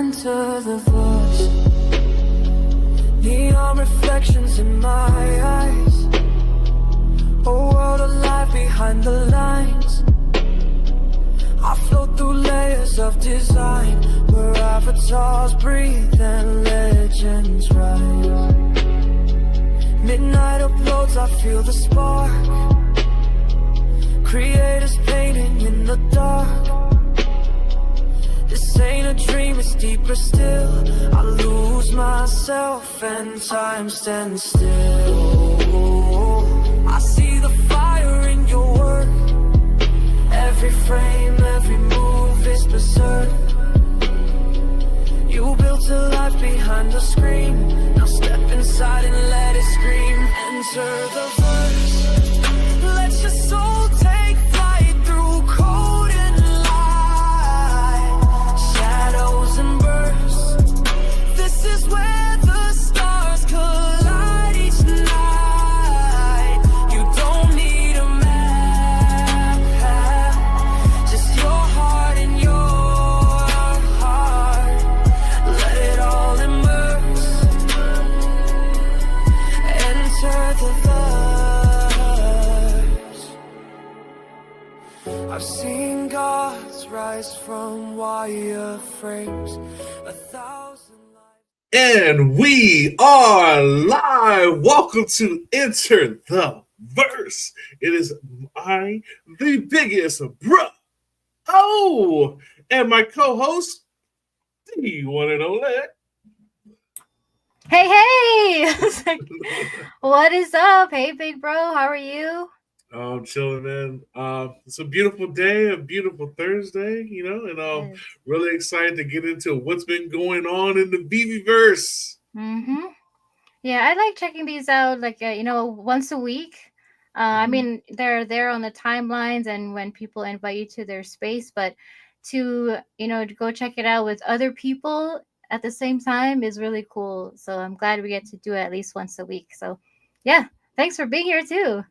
enter the verse. Neon reflections in my eyes. A world alive behind the lines. I float through layers of design, where avatars breathe and legends rise. Midnight uploads, I feel the spark. Creators painting in the dark. This ain't a dream, it's deeper still. I lose myself and time stands still. I see the fire in your work. Every frame, every move is berserk. You built a life behind the screen. Now step inside and let it scream. Enter the verse. Let your soul take flight through cold and light. Shadows and bursts. This is where the stars collide each night. You don't need a map, just your heart and your heart. Let it all immerse. Enter the verse. I've seen gods rise from wire frames. 1,000 lives. And we are live. Welcome to Enter the Verse. It is the biggest bro. Oh, and my co-host, the one and only. Hey! What is up? Hey, big bro. How are you? I'm chilling, man. It's a beautiful day, a beautiful Thursday, and Yes. really excited to get into what's been going on in the VeVeVerse. Mm-hmm. Yeah, I like checking these out, once a week. I mean, they're there on the timelines and when people invite you to their space, but to go check it out with other people at the same time is really cool. So I'm glad we get to do it at least once a week. So, yeah, thanks for being here too.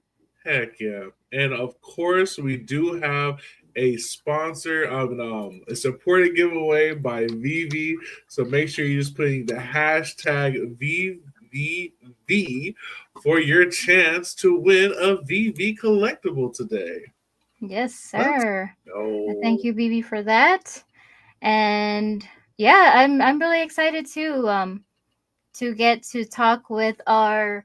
Heck yeah. And of course, we do have a sponsor of a supported giveaway by VeVe. So make sure you're just putting the hashtag VVV for your chance to win a VeVe collectible today. Yes, sir. Oh, Thank you, BB, for that. And yeah, I'm really excited to get to talk with our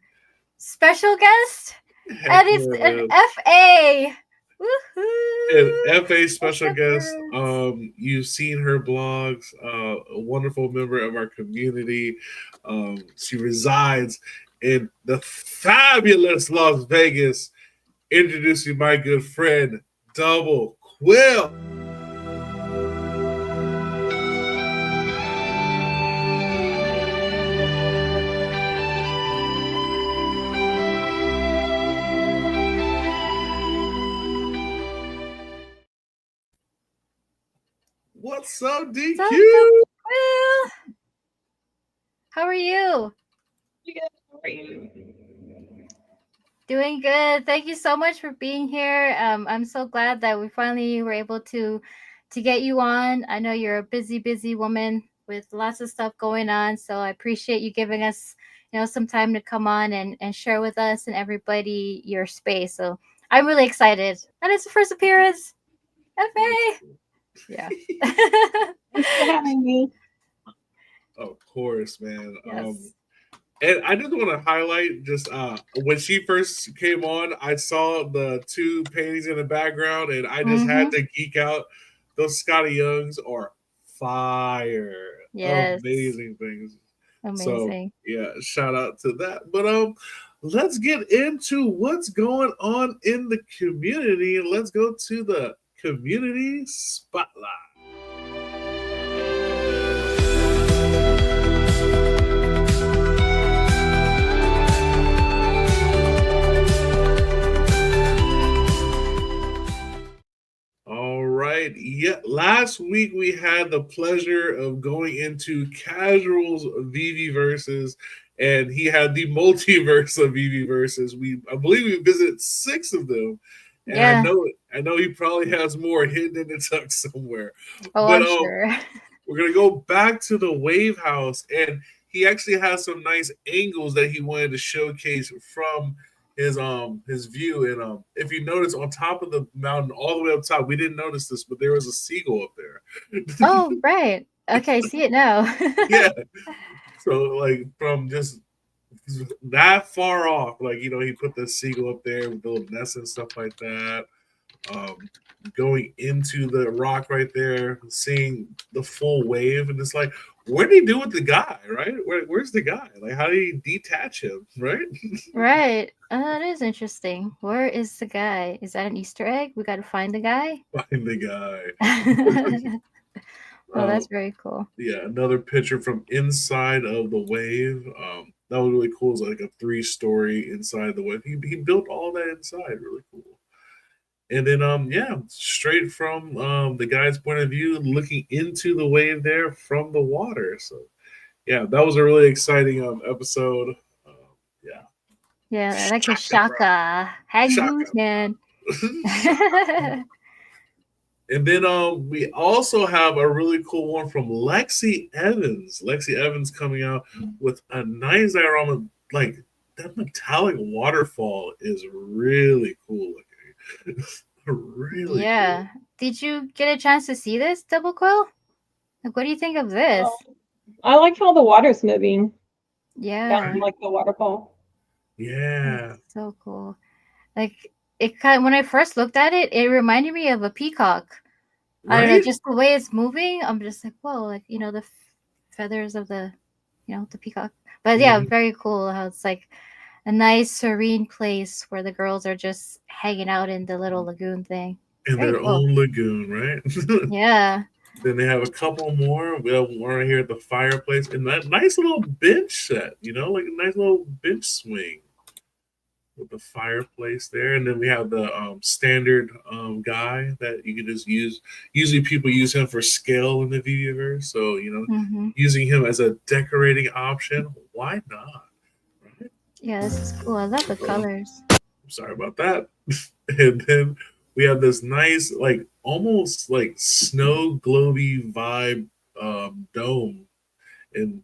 special guest. heck And it's yeah, an man. FA. An Woohoo! FA special guest. Difference. You've seen her blogs. A wonderful member of our community. She resides in the fabulous Las Vegas. Introducing my good friend Doublequill. What's up, DQ? What's up, Doublequill? How are you? How are you? Doing good. Thank you so much for being here. I'm so glad that we finally were able to get you on. I know you're a busy woman with lots of stuff going on, so I appreciate you giving us, some time to come on and share with us and everybody your space. So I'm really excited. And it's the first appearance. FA. Yeah. Thanks for having me. Of course, man. Yes. And I just want to highlight just when she first came on, I saw the two paintings in the background, and I just had to geek out. Those Scotty Youngs are fire. Yes. Amazing things. Amazing. So, yeah, shout out to that. But let's get into what's going on in the community, and let's go to the community spotlight. All right. Yeah. Last week we had the pleasure of going into Casual's VeVeVerses, and he had the multiverse of VeVeVerses. I believe we visited 6 of them. And Yeah. I know he probably has more hidden in the tuck somewhere. Oh, But I'm sure. we're gonna go back to the wave house, and he actually has some nice angles that he wanted to showcase from his view. And if you notice on top of the mountain, all the way up top, we didn't notice this, but there was a seagull up there. Oh, right. Okay, I see it now. Yeah. So like from just that far off, like he put the seagull up there with the little nests and stuff like that. Going into the rock right there, seeing the full wave, and it's like, what did he do with the guy, right? Where's the guy? Like, how did he detach him, right? Right. That is interesting. Where is the guy? Is that an Easter egg? We got to find the guy. Find the guy. Oh, that's very cool. Yeah, another picture from inside of the wave. That was really cool. It's like a 3-story inside the wave. He built all that inside. Really cool. And then straight from the guy's point of view, looking into the wave there from the water. So yeah, that was a really exciting episode. Yeah. Yeah, I like the shaka. Hang man. And then we also have a really cool one from Lexi Evans. Lexi Evans coming out with a nice diorama. Like, that metallic waterfall is really cool looking. Really yeah. cool. Did you get a chance to see this, Doublequill? Like, what do you think of this? I like how the water's moving. Yeah. Like the waterfall. Yeah. That's so cool. Like, it kind of, when I first looked at it, it reminded me of a peacock. Right? I don't know, just the way it's moving. I'm just like, whoa, like, the feathers of the peacock. But yeah, very cool how it's like a nice serene place where the girls are just hanging out in the little lagoon thing. In their own lagoon, right? Yeah. Then they have a couple more. We have one right here at the fireplace, and that nice little bench set, like a nice little bench swing with the fireplace there. And then we have the standard guy that you can just use. Usually people use him for scale in the VeVeVerse. So, using him as a decorating option, why not? Right? Yeah, this is cool. I love the colors. Sorry about that. And then we have this nice, like, almost like snow globy vibe dome. And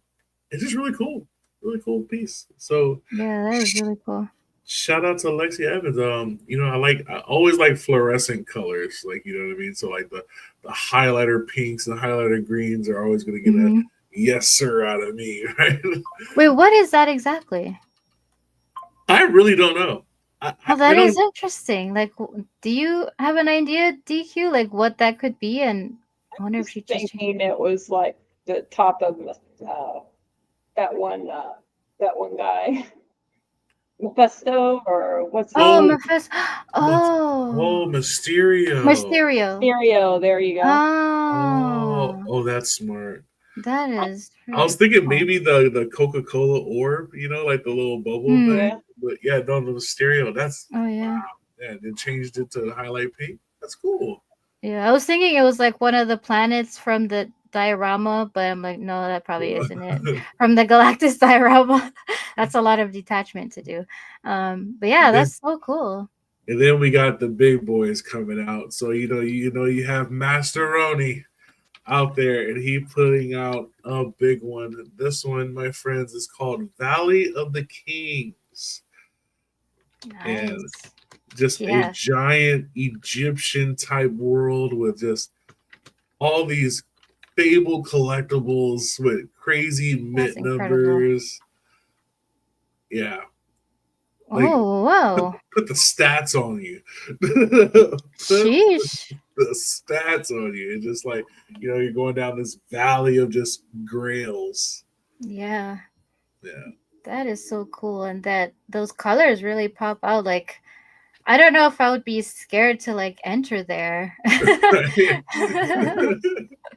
it's just really cool. Really cool piece. So yeah, that is really cool. Shout out to Lexi Evans. I always like fluorescent colors, like, you know what I mean? So like the highlighter pinks and the highlighter greens are always gonna get a yes sir out of me, right? Wait, what is that exactly? I really don't know. That is interesting. Like, do you have an idea, DQ, like what that could be? And I wonder if she just thinking it was like the top of that one guy. Mephisto, or what's Mephisto. Mysterio. Mysterio, there you go. Oh, that's smart. That is I was thinking maybe the Coca-Cola orb, like the little bubble thing. Yeah. But yeah, no, the Mysterio, that's wow. Yeah, they changed it to highlight pink. That's cool. Yeah, I was thinking it was like one of the planets from the diorama, but I'm like, no, that probably isn't it. From the Galactus diorama. That's a lot of detachment to do. But yeah, that's so cool. And then we got the big boys coming out. So you have Master Roni out there, and he putting out a big one. This one, my friends, is called Valley of the Kings. Nice. And just a giant Egyptian type world with just all these Fable collectibles with crazy mint numbers. Yeah. Like, wow. Put the stats on you. Sheesh. The stats on you. It's just like, you're going down this valley of just grails. Yeah. Yeah. That is so cool. And that those colors really pop out. Like, I don't know if I would be scared to like enter there.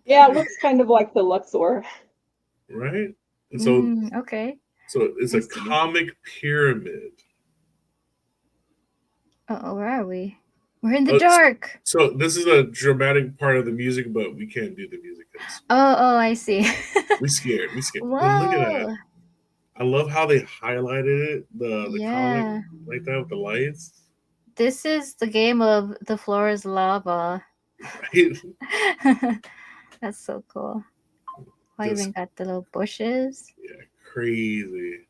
Yeah, it looks kind of like the Luxor. Right? And so okay. So it's a comic pyramid. Where are we? We're in the dark. So this is a dramatic part of the music, but we can't do the music. Oh, I see. We scared. Whoa. Oh, look at that. I love how they highlighted it, the comic like that with the lights. This is the game of the floor is lava. Right? That's so cool. I even got the little bushes. Yeah, crazy.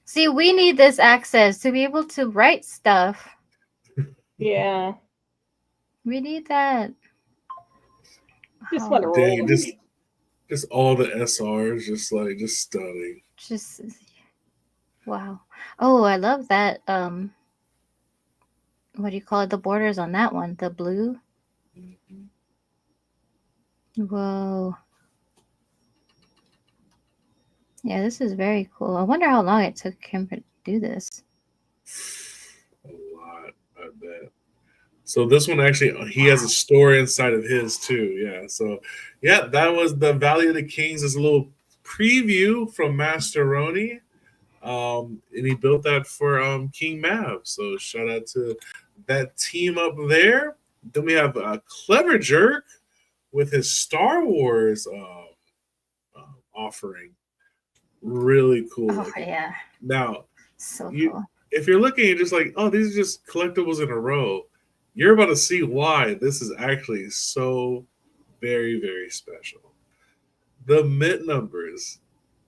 See, we need this access to be able to write stuff. Yeah. We need that. Just want to roll. Dang, just all the SRs, just stunning. Just wow. Oh, I love that. What do you call it? The borders on that one, the blue. Mhm. Whoa. Yeah, this is very cool. I wonder how long it took him to do this. A lot, I bet. So this one actually, he has a story inside of his too. Yeah. So yeah, that was the Valley of the Kings. Is a little preview from Master Roni. And he built that for King Mav. So shout out to that team up there. Then we have Clever Jerk with his Star Wars offering. Really cool. Oh yeah. Now, So cool. If you're looking, you're just like, oh, these are just collectibles in a row. You're about to see why this is actually so very, very special. The mint numbers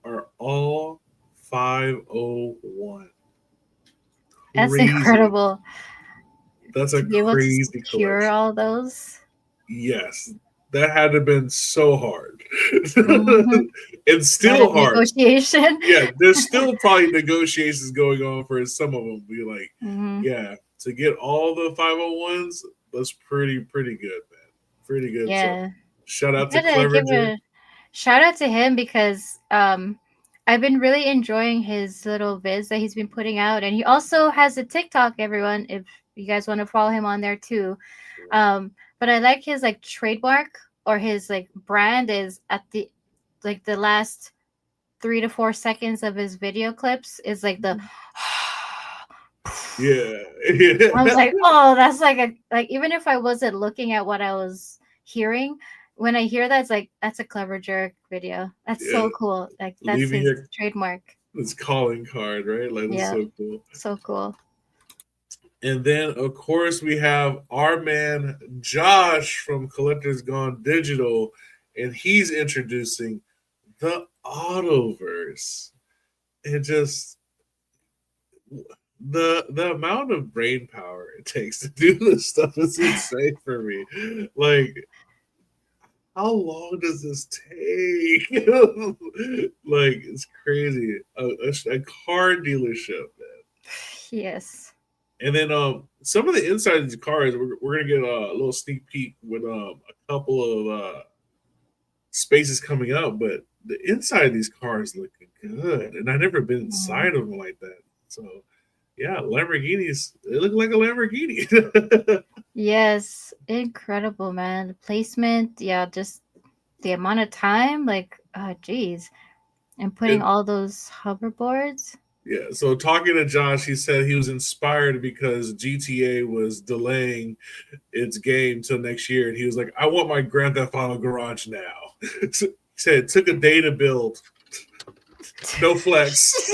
are all 501. That's Crazy. incredible. That's a crazy secure collection. all those. Yes, that had to have been so hard. It's still hard. Negotiation. Yeah, there's still probably negotiations going on for some of them. Be like, yeah, to get all the 501s, that's pretty good, man. Pretty good. Yeah. So, shout out to Clever Jim. Shout out to him because I've been really enjoying his little vids that he's been putting out, and he also has a TikTok. Everyone, if you guys want to follow him on there too. But I like his like trademark or his like brand is at the like the last 3 to 4 seconds of his video clips is like the yeah. I was like, oh, that's like even if I wasn't looking at what I was hearing, when I hear that, it's like that's a Clever Jerk video. That's so cool. Like that's his trademark. His calling card, right? Like that's so cool. So cool. And then, of course, we have our man Josh from Collectors Gone Digital, and he's introducing the Autoverse. And just the amount of brain power it takes to do this stuff is insane for me. Like, how long does this take? Like, it's crazy. A car dealership, man. Yes. And then some of the inside of these cars, we're gonna get a little sneak peek with a couple of spaces coming up, but the inside of these cars looking good, and I've never been inside of them like that. So yeah, Lamborghinis, they look like a Lamborghini. Yes, incredible, man. The placement, just the amount of time, like, geez, and putting all those hoverboards. Yeah, so talking to Josh, he said he was inspired because GTA was delaying its game till next year, and he was like, "I want my Grand Theft Auto garage now." He said it took a day to build. No flex.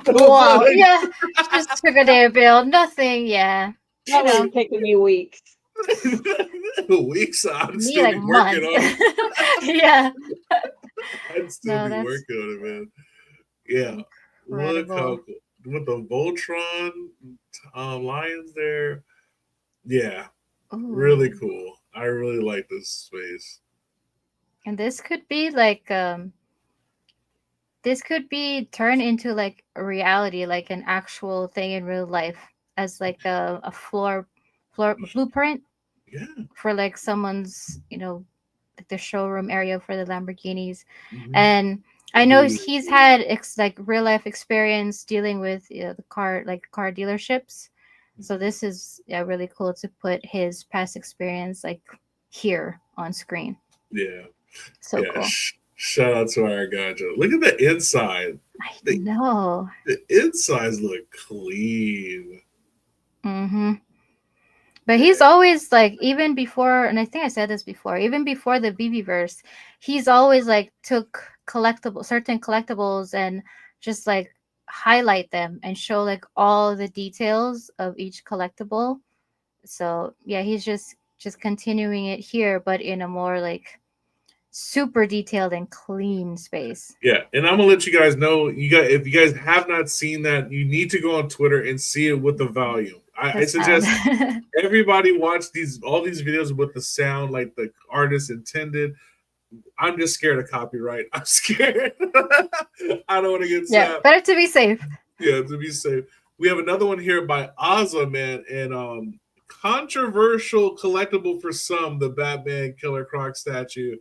Wow, yeah, just took a day to build. Nothing, yeah. That was taking me weeks. Weeks? I'd still be working on it. Yeah. I'd still be working on it, man. Yeah. Look how cool. With the Voltron lions there. Yeah. Ooh. Really cool. I really like this space. And this could be like this could be turned into like a reality, like an actual thing in real life as like a floor blueprint. Yeah. For like someone's, like the showroom area for the Lamborghinis. And I know he's had like real life experience dealing with the car dealerships. So this is really cool to put his past experience like here on screen. Yeah. So cool. Shout out to our guy, Joe. Look at the inside. I know. The insides look clean. But he's always like, even before, and I think I said this before, even before the VeVeVerse, he's always like took certain collectibles and just like highlight them and show like all the details of each collectible. So yeah, he's just continuing it here, but in a more like super detailed and clean space. Yeah, and I'm gonna let you guys know. If you guys have not seen that, you need to go on Twitter and see it with the volume. I suggest everybody watch all these videos with the sound like the artist intended. I'm just scared of copyright. I'm scared. I don't want to get yeah, better to be safe. Yeah, to be safe. We have another one here by Ozza, man, and controversial collectible for some, the Batman Killer Croc statue,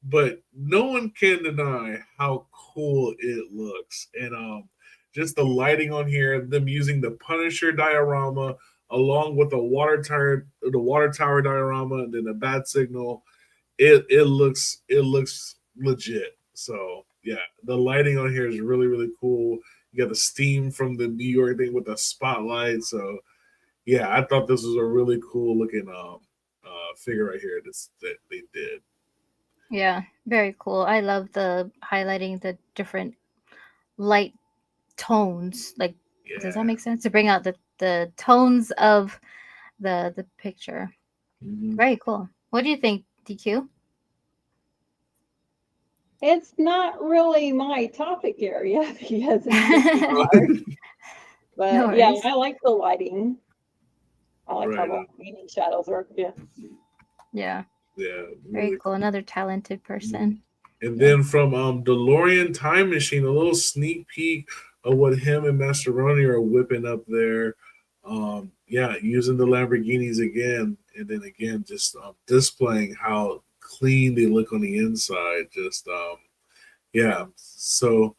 but no one can deny how cool it looks. And just the lighting on here, them using the Punisher diorama along with the water tower diorama, and then the bat signal. It looks legit. So yeah, the lighting on here is really, really cool. You got the steam from the New York thing with the spotlight. So yeah, I thought this was a really cool looking figure right here that they did. Yeah, very cool. I love the highlighting the different light tones. Like, does that make sense? To bring out the tones of the picture. Mm-hmm. Very cool. What do you think, DQ? It's not really my topic area because it's hard. But No yeah, worries. I like the lighting. I like Right. how the painting shadows are. Yeah. Yeah. Yeah. Very Really cool. Another talented person. And then from DeLorean Time Machine, a little sneak peek of what him and Mascheroni are whipping up there. Using the Lamborghinis again, and then again just displaying how clean they look on the inside. Just So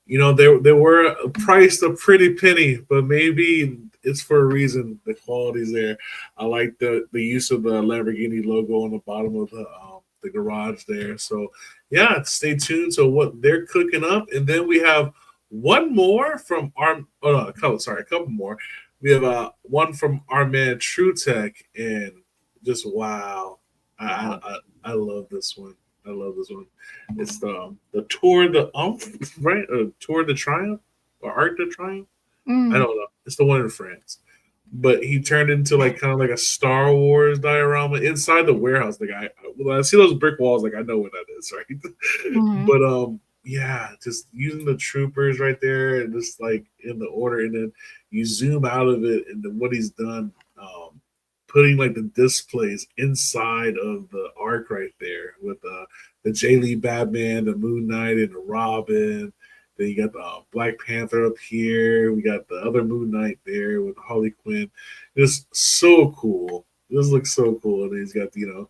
they were priced a pretty penny, but maybe it's for a reason. The quality's there. I like the use of the Lamborghini logo on the bottom of the garage there. So yeah, stay tuned to what they're cooking up. And then we have one more from a couple more. We have one from our man True Tech, and just wow. I love this one. I love this one. It's the Tour de right? Tour de Triumph or Arc de Triumph? I don't know. It's the one in France. But he turned into kind of like a Star Wars diorama inside the warehouse. When I see those brick walls, I know what that is, right? Mm-hmm. But just using the troopers right there and just in the order, and then you zoom out of it, and then what he's done, putting the displays inside of the arc right there with the J. Lee Batman, the Moon Knight, and the Robin. Then you got the Black Panther up here. We got the other Moon Knight there with Harley Quinn. It's so cool. This looks so cool. And he's got the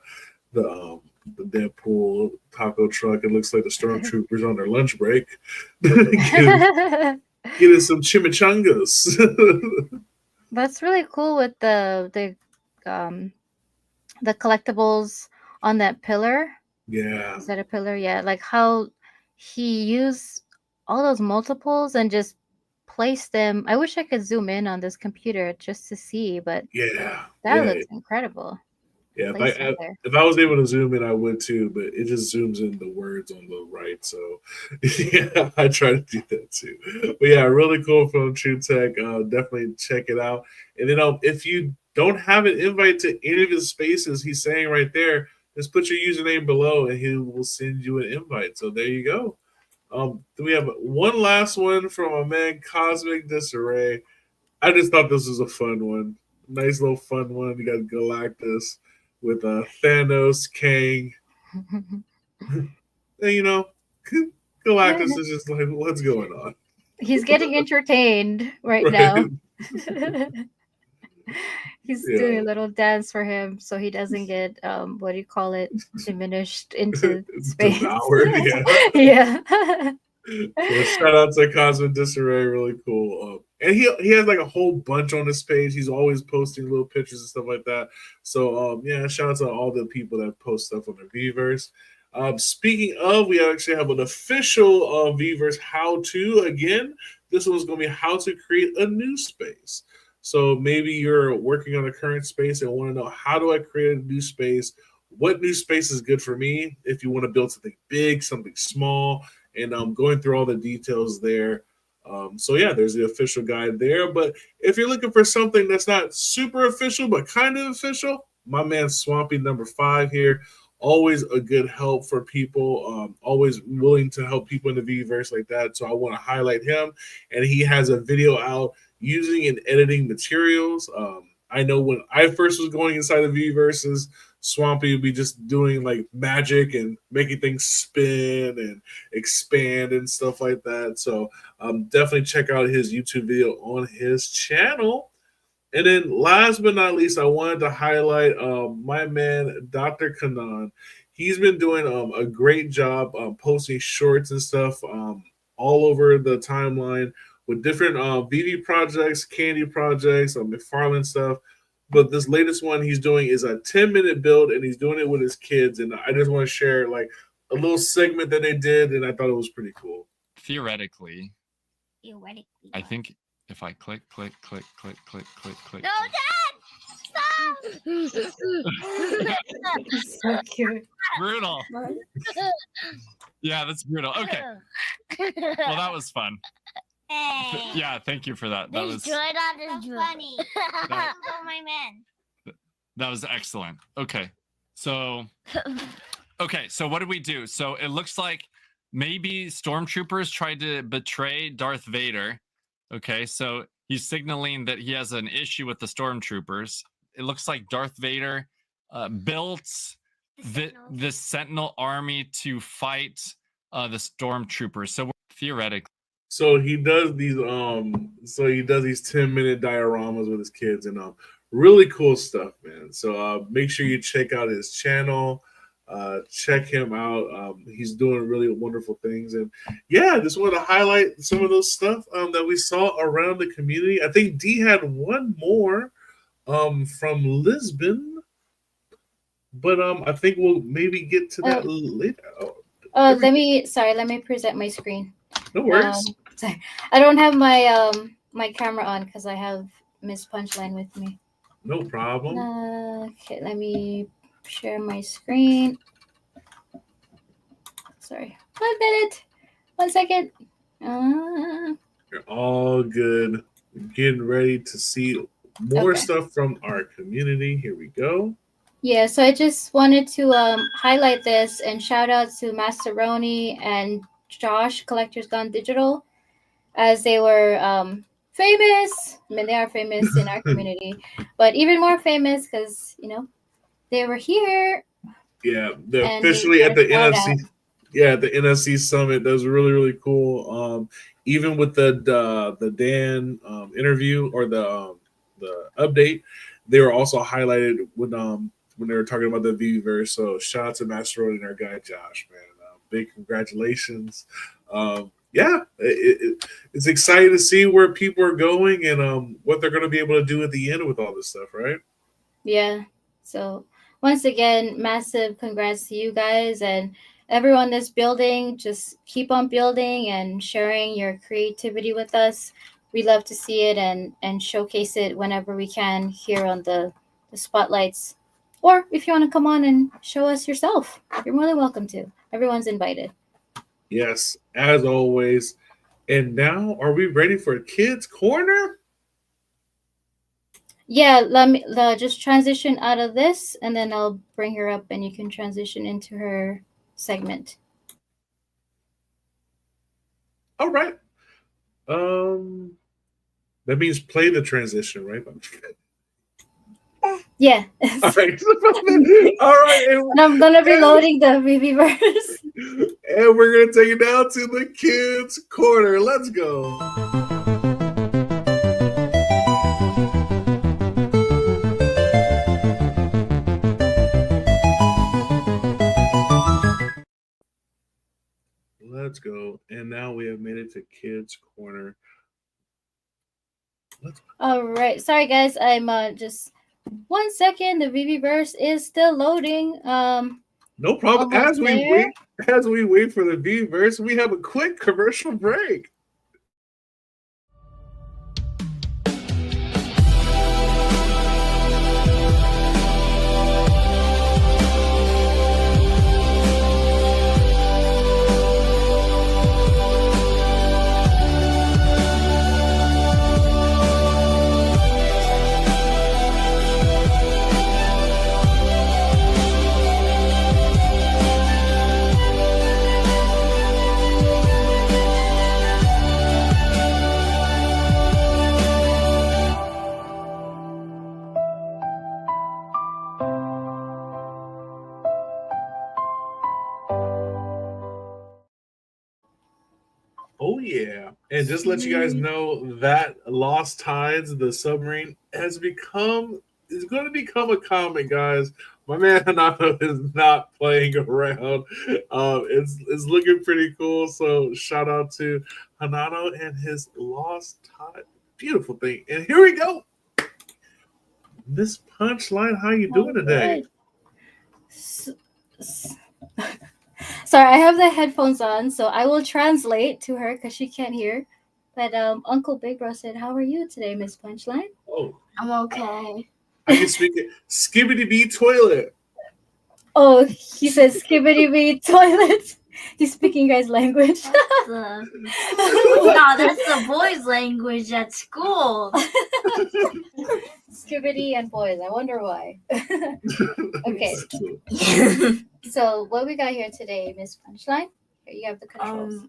Deadpool taco truck. It looks like the stormtroopers on their lunch break. getting some chimichangas. That's really cool with the collectibles on that pillar. Yeah. Is that a pillar? Yeah. Like how he used all those multiples and just placed them. I wish I could zoom in on this computer just to see, but that looks incredible. Yeah, if I was able to zoom in, I would too, but it just zooms in the words on the right. So, yeah, I try to do that too. But yeah, really cool from True Tech. Definitely check it out. And then if you don't have an invite to any of his spaces, he's saying right there, just put your username below and he will send you an invite. So there you go. We have one last one from a man, Cosmic Disarray. I just thought this was a fun one. Nice little fun one. You got Galactus with Thanos, Kang. And, Galactus is just like, what's going on? He's getting entertained right now. He's doing a little dance for him so he doesn't get diminished into space. Devoured, yeah. So shout out to Cosmic Disarray, really cool. And he has a whole bunch on his page. He's always posting little pictures and stuff like that. So shout out to all the people that post stuff on the VeVeVerse. Speaking of, we actually have an official VeVeVerse how-to again. This one's going to be how to create a new space. So maybe you're working on a current space and want to know, how do I create a new space? What new space is good for me? If you want to build something big, something small, and I'm going through all the details there. There's the official guide there. But if you're looking for something that's not super official, but kind of official, my man Swampy number 5 here always a good help for people, always willing to help people in the VeVeVerse like that. So I want to highlight him. And he has a video out using and editing materials. I know when I first was going inside the VeVeVerses, Swampy would be just doing like magic and making things spin and expand and stuff like that. So definitely check out his YouTube video on his channel. And then last but not least, I wanted to highlight my man, Dr. Kanan. He's been doing a great job posting shorts and stuff all over the timeline with different VeVe projects, candy projects, McFarlane stuff. But this latest one he's doing is a 10-minute build, and he's doing it with his kids. And I just want to share like a little segment that they did, and I thought it was pretty cool. Theoretically, I think if I click. No, Dad! Stop! So cute. Brutal. Yeah, that's brutal. Okay. Well, that was fun. Hey. Yeah, thank you for that. That was funny. That- Oh, my man. that was excellent. Okay. So what did we do? So it looks like maybe stormtroopers tried to betray Darth Vader. Okay, so he's signaling that he has an issue with the stormtroopers. It looks like Darth Vader built the Sentinel army to fight the stormtroopers. So theoretically, So he does these 10-minute dioramas with his kids, and really cool stuff, man. So make sure you check out his channel. Check him out. He's doing really wonderful things. And yeah, just want to highlight some of those stuff that we saw around the community. I think D had one more from Lisbon, but I think we'll maybe get to that later. Let me present my screen. No worries. Sorry, I don't have my my camera on because I have Miss Punchline with me. No problem. Okay, let me share my screen. Sorry, 1 minute, 1 second. You're all good. Getting ready to see more stuff from our community. Here we go. Yeah, so I just wanted to highlight this and shout out to Masteroni and Josh, Collectors Gone Digital, as they were famous. I mean, they are famous in our community, but even more famous because, you know, they were here. Yeah, they're officially at the NFC. Yeah, at the NFC Summit. That was really, really cool. Even with the Dan interview or the update, they were also highlighted when they were talking about the VeVeVerse. So shout out to Master Road and our guy Josh, man. Big congratulations. Yeah, it's exciting to see where people are going and what they're going to be able to do at the end with all this stuff, right? Yeah. So once again, massive congrats to you guys and everyone that's building. Just keep on building and sharing your creativity with us. We love to see it and showcase it whenever we can here on the spotlights. Or if you want to come on and show us yourself, you're more than welcome to. Everyone's invited. Yes, as always. And now, are we ready for Kids Corner? Yeah, let me just transition out of this, and then I'll bring her up, and you can transition into her segment. All right. That means play the transition, right? Yeah. All right. All right. And I'm gonna be loading the VeVeVerse. And we're gonna take it down to the Kids Corner. Let's go. Let's go. And now we have made it to Kids Corner. All right. Sorry, guys. I'm just 1 second. The VeVeVerse is still loading. No problem. As we wait for the VeVeVerse, we have a quick commercial break. yeah. And just to let you guys know that Lost Tides, the submarine, is going to become a comic, guys. My man Hanato is not playing around. It's looking pretty cool. So shout out to Hanato and his Lost Tide. Beautiful thing. And here we go. Miss Punchline, how you doing today? Sorry, I have the headphones on, so I will translate to her because she can't hear. But Uncle Big Bro said, "How are you today, Miss Punchline?" Oh, I'm okay. I can speak it. Skibbity bee toilet. Oh, he says skibbity bee toilet. He's speaking guys' language. No, that's the boys' language at school. Skibbity and boys. I wonder why. Okay. So what we got here today, Miss Punchline? Here you have the controls.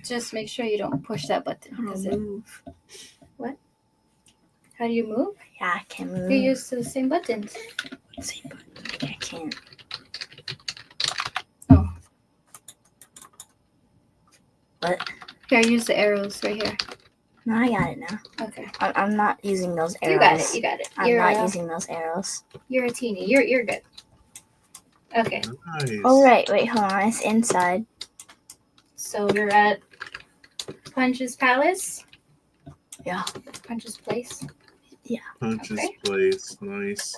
Just make sure you don't push that button. Move. What? How do you move? Yeah, I can move. You're used to the same buttons. Same button. I can't. Oh. What? Here, use the arrows right here. No, I got it now. Okay. I'm not using those arrows. You got it. I'm not using those arrows. You're a teeny. You're good. Okay. Nice. Oh, right. Wait, hold on. It's inside. So you're at Punch's Palace? Yeah. Punch's Place? Punch's Okay. place. Nice.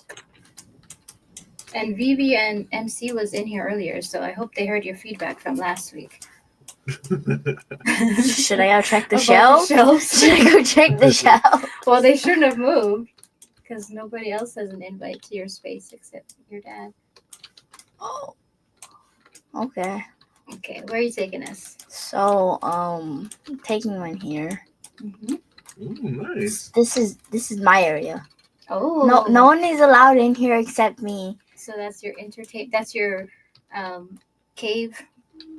And VeVe and MC was in here earlier, so I hope they heard your feedback from last week. Should I go check the About shelf? shelves? Should I go check the shelf? Well, they shouldn't have moved because nobody else has an invite to your space except your dad. Oh. Okay. Okay, where are you taking us? So, taking one here. Mm-hmm. Ooh, nice. This is my area. Oh. No one is allowed in here except me. So that's your That's your cave,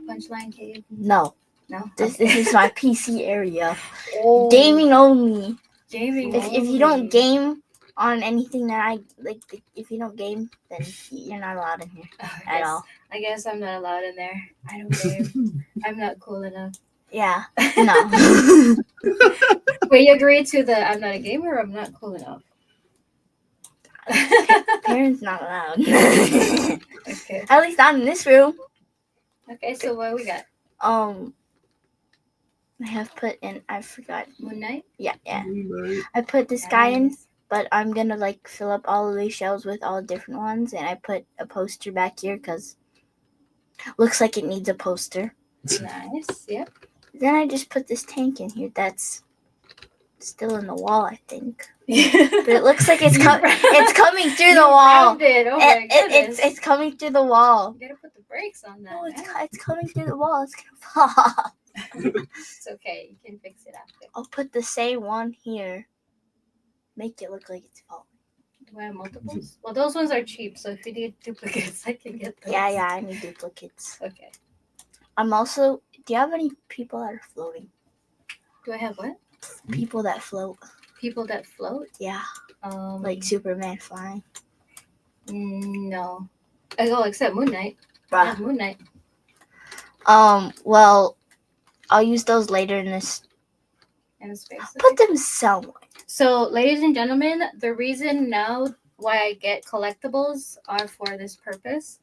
Punchline cave. No. No. This Okay. is my PC area. Oh. Gaming only. Gaming. If you don't game on anything that I like, if you don't game, then you're not allowed in here at all. I guess I'm not allowed in there. I don't game. I'm not cool enough. Yeah. No. Wait, you agree to the I'm not a gamer or I'm not cool enough? Parents not allowed. Okay. At least not in this room. Okay, so what we got? I have put in. I forgot. Moon Knight? Yeah. Nice. I put this guy in, but I'm gonna like fill up all of these shelves with all different ones, and I put a poster back here because looks like it needs a poster. Nice. Yep. Then I just put this tank in here. That's still in the wall, I think. But it looks like it's coming through the wall. Oh my goodness. It's coming through the wall. You gotta put the brakes on that. No, man. it's coming through the wall. It's gonna fall. It's okay. You can fix it after. I'll put the same one here. Make it look like it's falling. Do I have multiples? Well, those ones are cheap, so if you need duplicates, I can get those. Yeah, I need duplicates. Okay. I'm also. Do you have any people that are floating? Do I have what? People that float. People that float? Yeah, Um, like Superman flying. No. Oh, except Moon Knight. I have Moon Knight. Well, I'll use those later in this. In space. Put them somewhere. So, ladies and gentlemen, the reason now why I get collectibles are for this purpose.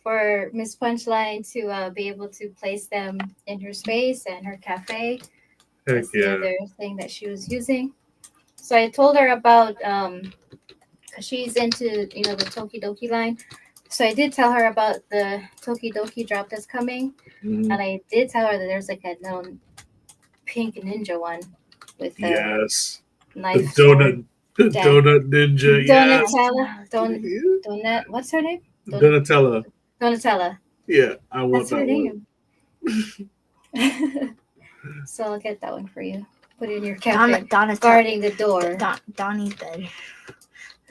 For Miss Punchline to be able to place them in her space and her cafe. Heck That's the yeah. other thing that she was using. So I told her about she's into the Tokidoki line. So I did tell her about the Tokidoki drop that's coming, Mhm. and I did tell her that there's like a known pink ninja one with a Yes. The knife. donut Yeah. donut ninja. Yes. Donatella. Donut. What's her name? Donatella. Donatella. Yeah, I want That's her that one. name. So I'll get that one for you. Put it in your cafe. Donatella. Guarding the door. Donnie's better.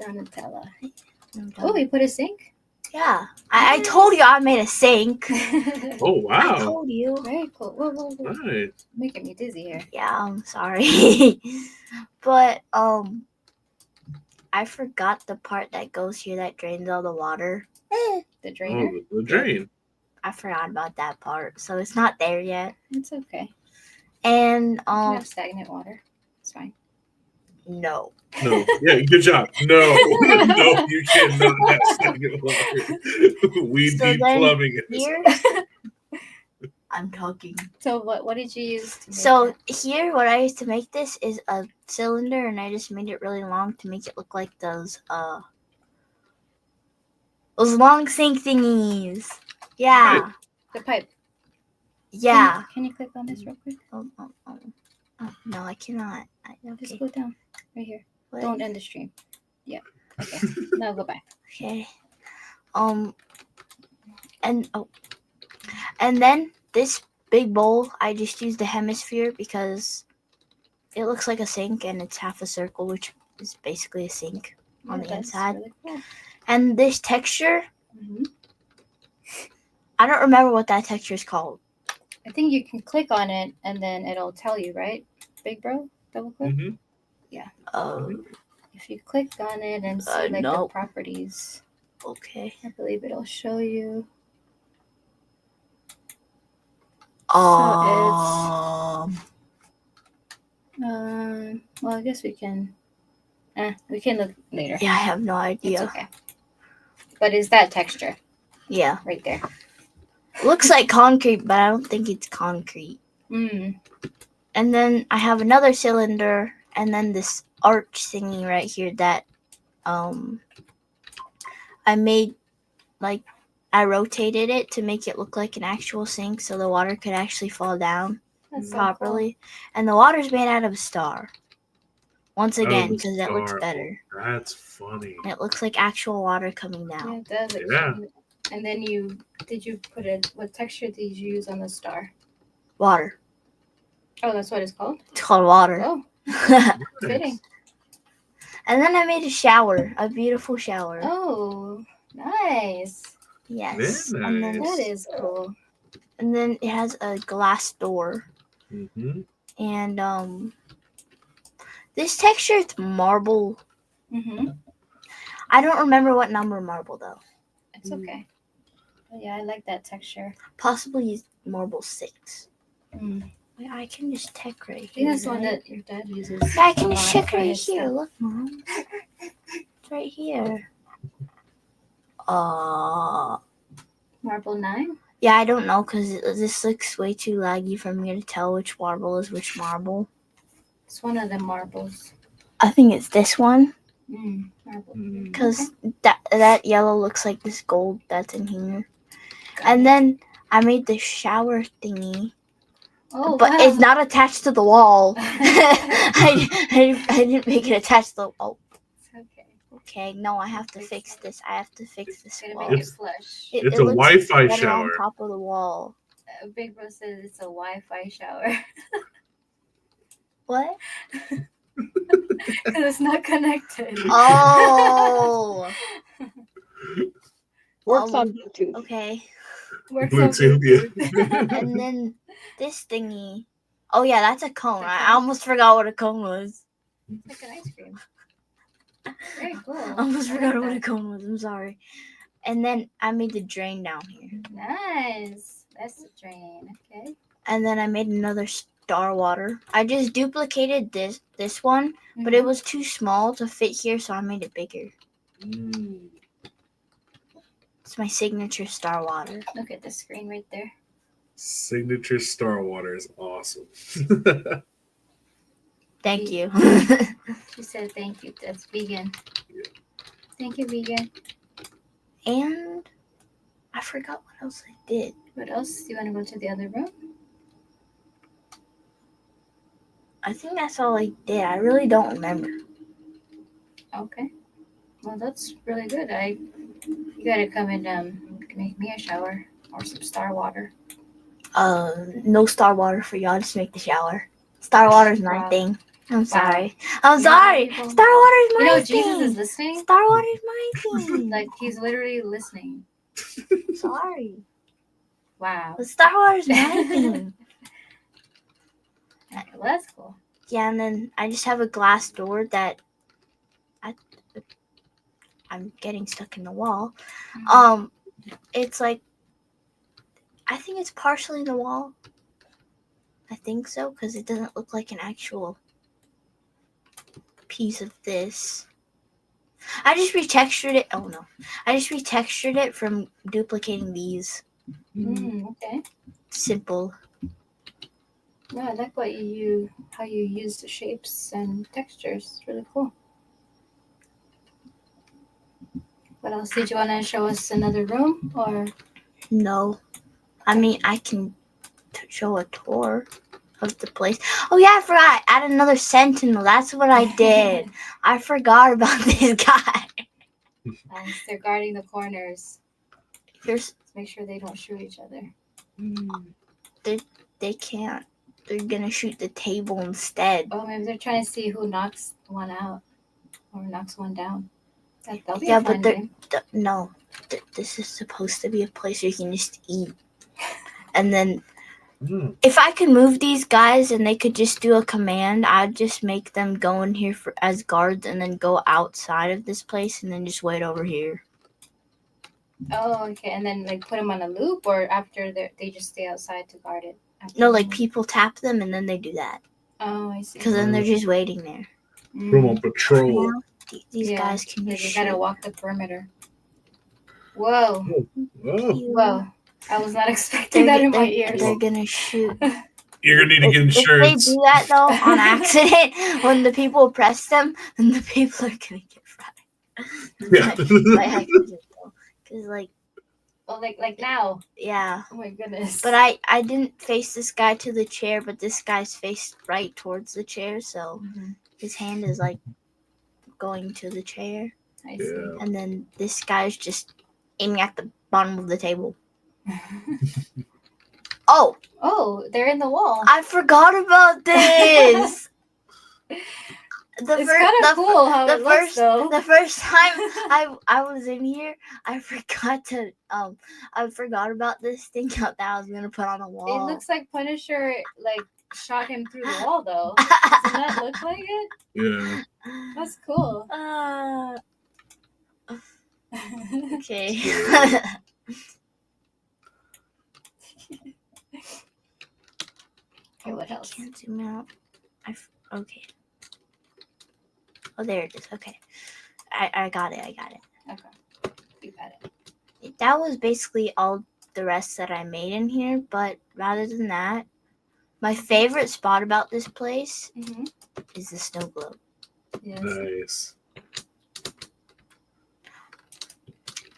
Donatella. Oh, you put a sink? Yeah. I told you I made a sink. Oh I wow. told you. Very cool. Whoa. Nice. Making me dizzy here. Yeah, I'm sorry. But I forgot the part that goes here that drains all the water. The drainer. Oh, the drain. I forgot about that part, so it's not there yet. It's okay. And You can have stagnant water. It's fine. no. No. Yeah, good job. No. No, you cannot have stagnant water. We So need then plumbing in this Here, house. I'm talking. So what did you use to make So that? here, what I used to make this is a cylinder, and I just made it really long to make it look like those long sink thingies. Yeah, The pipe. yeah. Can you click on this real quick? Oh, no, I cannot. Just Okay. go down right here. What? Don't end the stream. Yeah. Okay. Now go back. Okay. And then this big bowl, I just used the hemisphere because it looks like a sink and it's half a circle, which is basically a sink on Yeah, the that's inside. really cool. And this texture, Mhm. I don't remember what that texture is called. I think you can click on it and then it'll tell you, right? Big bro, double click. Mhm. If you click on it and see like the Nope. properties, Okay. I believe it'll show you. Well, I guess we can look later. Yeah, I have no It's idea. okay. But it's that texture Yeah. right there. Looks like concrete, but I don't think it's concrete. Mm. And then I have another cylinder and then this arch thingy right here that I made, like, I rotated it to make it look like an actual sink so the water could actually fall down That's so properly. And the water's made out of a star. Once again, Oh, because it looks star. better. That's funny. It looks like actual water coming cool. Yeah, down. it does. It Yeah. shows- And then what texture did you use on the star? Water. Oh, that's what it's called? It's called water. Oh, fitting. And then I made a shower, a beautiful shower. Oh, nice. Yes. Very And then nice. That is cool. and then it has a glass door. Mhm. And this texture is marble. Mm-hmm. I don't remember what number marble though. It's okay. But yeah, I like that texture. Possibly marble 6. Mm. Wait, I can just check right I think here. that's the one right? that your dad uses. Yeah, I can a just lot check for right his here. stuff. Look, Mom. It's right here. Marble 9? Yeah, I don't know because this looks way too laggy for me to tell which marble is which marble. It's one of the marbles. I think it's this one Marble. because that yellow looks like this gold that's in here. And then I made the shower thingy, Oh, but wow. it's not attached to the wall. I didn't make it attached to the wall. It's okay. Okay, no, I have to fix this. I have to fix this Gotta wall. make it flush. It's a looks Wi-Fi better shower. on top of the wall. Big Bro says it's a Wi-Fi shower. What? Because it's not connected. Oh. Works Oh, on Bluetooth. Okay. Works on Bluetooth, yeah. Bluetooth. And then this thingy. Oh yeah, that's a cone. The I cone? almost forgot what a cone was. It's like an ice cream. Very cool. I almost I forgot like what a that. cone was. I'm sorry. And then I made the drain down here. Nice. That's the drain. Okay. And then I made another star water. I just duplicated this one, but Mm-hmm. it was too small to fit here, so I made it bigger. Mm. It's my signature star water. Look at the screen right there. Signature Star Water is awesome. Thank you. She said thank you. That's vegan. Yeah. Thank you, vegan. And I forgot what else I did. What else? Do you want to go to the other room? I think that's all I did. I really don't remember. Okay. Well, that's really good. You gotta come and make me a shower or some star water. No star water for y'all. Just make the shower. Star water's my Wow. thing. I'm sorry. I'm Yeah, sorry. people- Star water's my You know, thing. Jesus is listening. Star water's my thing. Like he's literally listening. Sorry. Wow. But Star water's my thing. Well, that's cool. Yeah, and then I just have a glass door that I'm getting stuck in the wall. it's like, I think it's partially the wall. I think so, because it doesn't look like an actual piece of this. I just retextured it. Oh no. I just retextured it from duplicating these. Okay. Simple. No, I like how you use the shapes and textures. It's really cool. What else? Did you want to show us another room or? No. I mean, I can show a tour of the place. Oh yeah, I forgot. Add another sentinel. That's what I did. I forgot about this guy. Nice. They're guarding the corners. Here's, Make sure they don't shoot each other. they can't. They're gonna shoot the table instead. Oh, maybe they're trying to see who knocks one out or knocks one down. That'll be Yeah, a fun but game. no. This is supposed to be a place where you can just eat. And then if I could move these guys and they could just do a command, I'd just make them go in here as guards and then go outside of this place and then just wait over here. Oh, okay. And then like put them on a loop, or after they just stay outside to guard it. No, like people tap them and then they do that. Oh, I see. Because then they're just waiting there. From on patrol. Now, these guys can Yeah, just you gotta shoot. walk the perimeter. Whoa. Oh, Whoa. I was not expecting that in my ears. They're gonna shoot. you're gonna need to get If they insurance. do that though on accident, when the people press them, then the people are gonna get fried. Yeah. Because like, Oh, like now. yeah. Oh my goodness. But I didn't face this guy to the chair, but this guy's faced right towards the chair, so his hand is like going to the chair, I see. Yeah. and then this guy's just aiming at the bottom of the table. Oh, Oh, they're in the wall. I forgot about this. It's kind of cool how the it looks, though. The first time I was in here, I forgot about this thing that I was gonna put on the wall. It looks like Punisher like shot him through the wall, though. Doesn't that look like it? Yeah. That's cool. Okay. Okay, what else? I can't zoom out. Okay. Oh, there it is. Okay. I got it. Okay. You got it. That was basically all the rest that I made in here, but rather than that, my favorite spot about this place is the snow globe. Yes. Nice.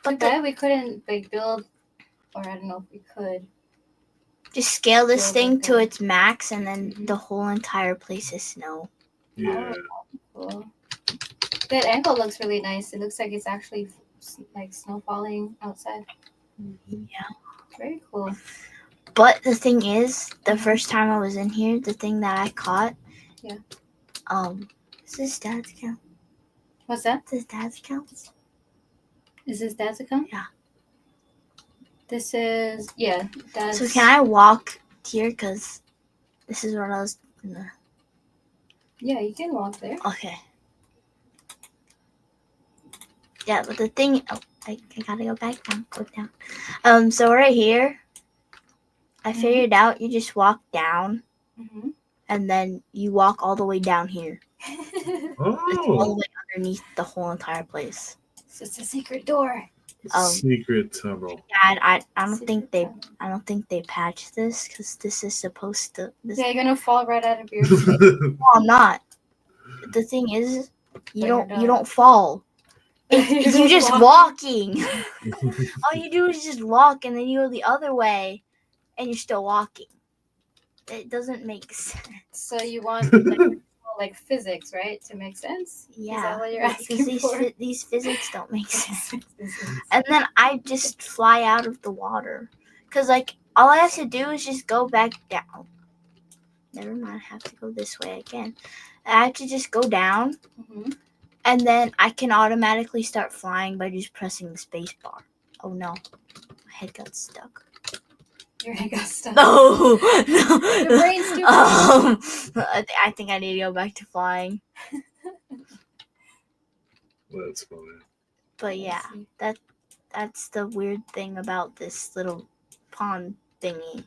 But that we couldn't like build, or I don't know if we could. Just scale this Build thing like to a- its max, and then the whole entire place is snow. Yeah. Cool. That angle looks really nice. It looks like it's actually like snow falling outside. Yeah. Very cool. But the thing is, the first time I was in here, the thing that I caught. Yeah. Is this dad's account? What's that? Is this dad's account? Is this dad's account? Yeah. This is dad's. So can I walk here? Because this is what I was gonna. Yeah, you can walk there. Okay. Yeah, but the thing, I gotta go back down, go down. So right here, I figured out you just walk down, and then you walk all the way down here. It's all the Oh, way underneath the whole entire place. So it's a secret door. secret tunnel. I don't Secret think they, tunnel. I don't think they patched this because this is supposed to. This, Yeah, you're gonna fall right out of your. no, I'm not. The thing is, you But you're don't fall. You're just walking. All you do is just walk, and then you go the other way, and you're still walking. It doesn't make sense. So you want like physics, right, to make sense? Yeah, Is that what you're because asking for? these physics don't make sense. And then I just fly out of the water, cause like all I have to do is just go back down. Never mind, I have to go this way again. I have to just go down. And then I can automatically start flying by just pressing the space bar. Oh no, my head got stuck. Your head got stuck. No, Your brain's too I think I need to go back to flying. That's funny. But yeah, That's the weird thing about this little pond thingy.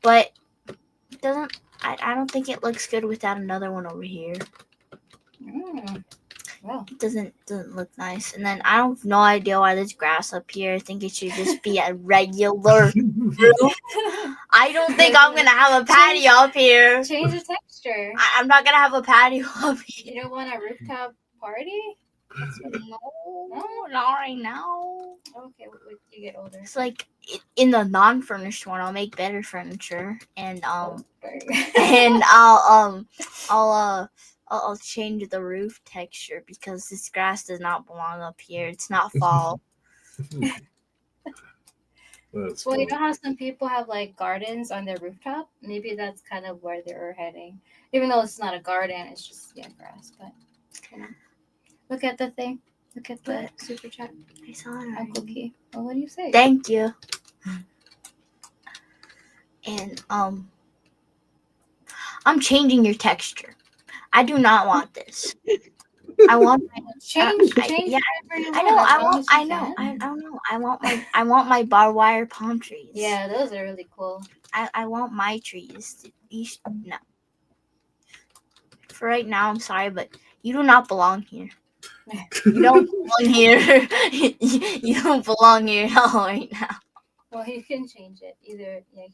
But it doesn't. I don't think it looks good without another one over here. Well, It doesn't look nice. And then I have no idea why there's grass up here. I think it should just be a regular roof. I don't think I'm gonna have a patio up here. change the texture. I'm not gonna have a patio up here. You don't want a rooftop party? No, not right now. Okay, when you get older. It's like in the non-furnished one, I'll make better furniture, and and I'll change the roof texture because this grass does not belong up here. It's not fall. That's Well, you funny. know how some people have like gardens on their rooftop? Maybe that's kind of where they're heading. Even though it's not a garden, it's just grass. But you know, look at the thing. Look at the super chat. I saw it. Uncle Key. Well, what do you say? Thank you. And I'm changing your texture. I do not want this. I want change. yeah, whatever you I know. want, I as long want. as I you know. can. I don't know. I want my barbed wire palm trees. Yeah, those are really cool. I want my trees. No. For right now, I'm sorry, but you do not belong here. You don't belong here. You don't belong here at all right now. Well, you can change it. You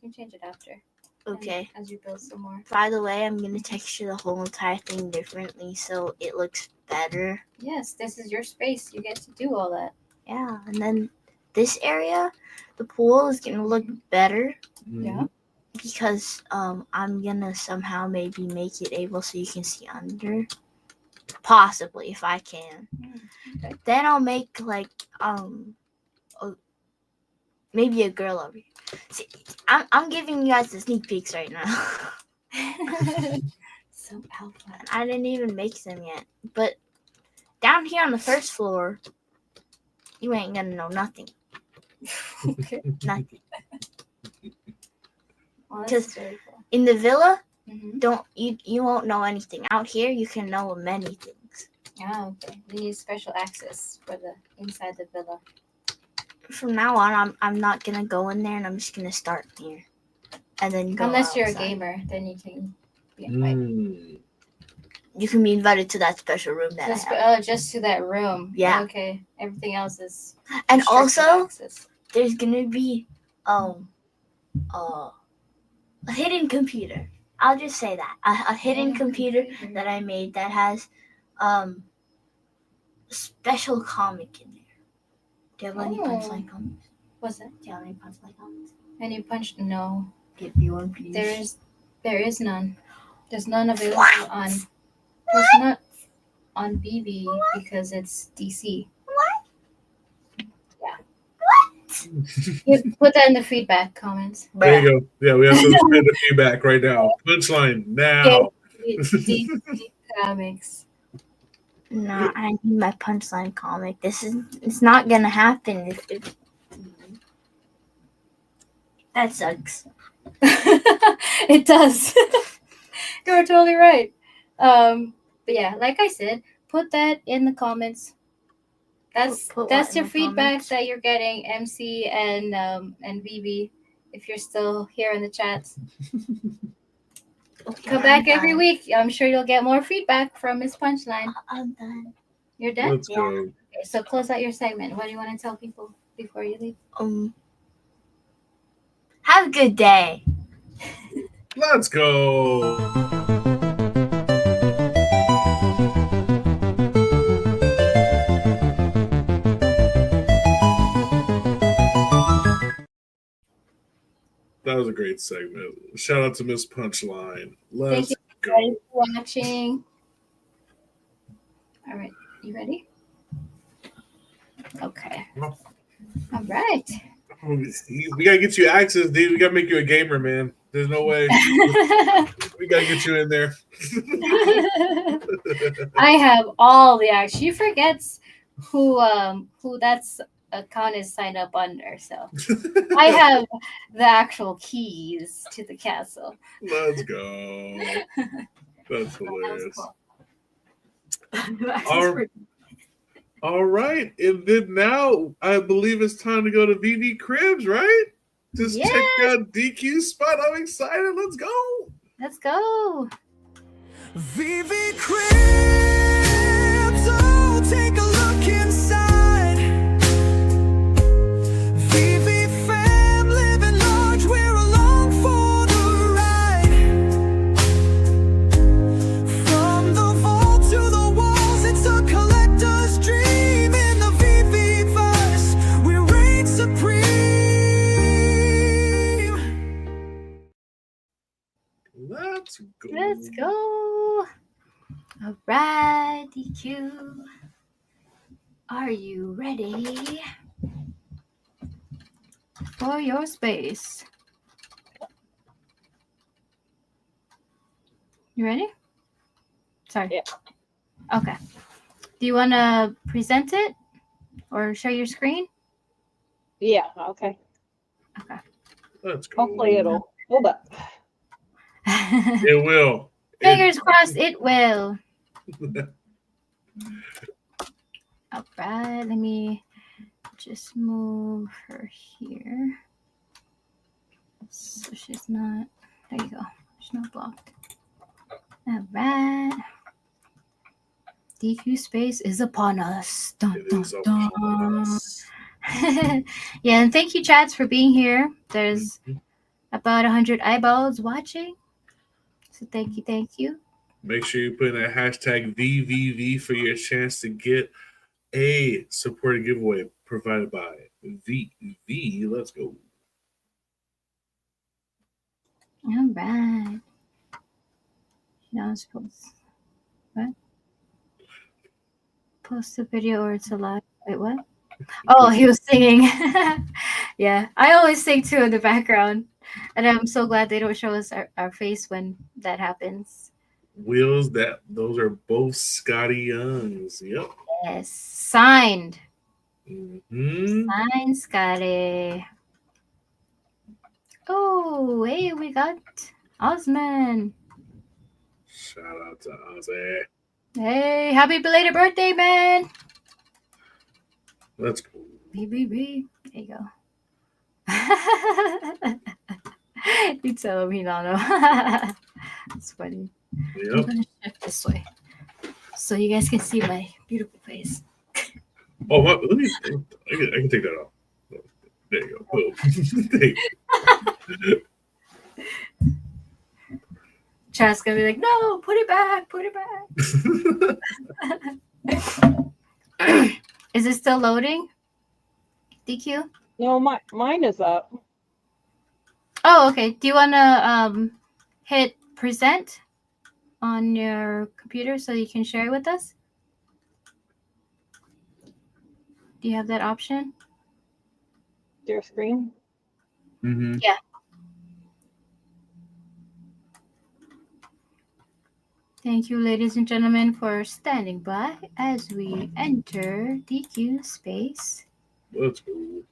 can change it after. Okay. As you build some more. By the way, I'm gonna texture the whole entire thing differently so it looks better. Yes, this is your space. You get to do all that. Yeah, and then this area, the pool is gonna look better Yeah. because I'm gonna somehow maybe make it able so you can see under. Possibly, if I can. Okay. Then I'll make like maybe a girl over here. See, I'm giving you guys the sneak peeks right now. So alpha. I didn't even make them yet. But down here on the first floor, you ain't gonna know nothing. Okay. Nothing. Well, Because- that's very cool. In the villa, Mm-hmm. you won't know anything. Out here, you can know many things. Oh, okay. We need special access for the inside the villa. From now on, I'm not gonna go in there, and I'm just gonna start here, and then go. Unless you're a outside. gamer, then you can be invited. You can be invited to that special room that I have. Just to that room. Yeah. Okay. Everything else is. And restricted also, access. there's gonna be a hidden computer. I'll just say that a hidden computer that I made that has special comic in there. Do you have any punchline comics? What's that? Do you have any punchline comics? Any punch? No. Give me one, please. There is none. There's none available What? on. There's not on VeVe because it's DC. You put that in the feedback comments. There you go. Yeah, we have to send the feedback right now. Punchline now. DC comics. No, I need my punchline comic. It's not gonna happen if that sucks. It does. You're totally right. But yeah, like I said, put that in the comments. That's Put what that's in your the feedback comments? that you're getting, MC and VeVe. If you're still here in the chats, Okay, come I'm back every done. week. I'm sure you'll get more feedback from Miss Punchline. I'm done. You're done. Let's go. Okay, so close out your segment. What do you want to tell people before you leave? Have a good day. Let's go. That was a great segment. Shout out to Miss Punchline. Let's Thank go. you for watching. All right, you ready? Okay. All right. We gotta get you access, dude. We gotta make you a gamer, man. There's no way. We gotta get you in there. I have all the action. She forgets who that's account is signed up under. So I have the actual keys to the castle. Let's go. That's hilarious. Cool. All right, and then now I believe it's time to go to VeVe Cribz, right? Just check Yes. out DQ's spot. I'm excited. Let's go. Let's go. VeVe Cribz, oh, take a look inside. VeVe fam, living large, we're along for the ride. From the vault to the walls, it's a collector's dream. In the VeVeVerse, we reign supreme. Let's go. Let's go. All right, DQ. Are you ready for your space? You ready? Sorry. Yeah. Okay. Do you want to present it or share your screen? Yeah, okay. Okay. Let's go. Hopefully it'll hold up. It will. Fingers crossed it will. All right, let me just move her here. So she's not, there you go. She's not blocked. All right. DQ space is upon us. Dun, It dun, is dun. upon us. Yeah, and thank you, chats, for being here. There's about 100 eyeballs watching. So thank you, thank you. Make sure you put in that hashtag VVV for your chance to get a supported giveaway provided by VV. Let's go. All right. Now I'm supposed what? Post a video or it's a live. Wait, what? Oh, he was singing. Yeah, I always sing too in the background. And I'm so glad they don't show us our face when that happens. Wheels, those are both Scotty Youngs. Yep. Yes. Signed. Mm-hmm. Signed, Scotty. Oh, hey, we got Osman. Shout out to Ozzy. Hey, happy belated birthday, man. Let's go. BBB. There you go. You tell him he don't know. It's funny. I'm Yep. gonna shift this way so you guys can see my beautiful face. Oh, what? Let me. I can take that off. There you go. Boom. There you Chat's gonna be like, no, put it back, put it back. Is it still loading? DQ? No, mine is up. Oh, okay. Do you wanna hit present on your computer so you can share it with us? Do you have that option? Your screen. Mm-hmm. Thank you, ladies and gentlemen, for standing by as we enter DQ space. Let's go.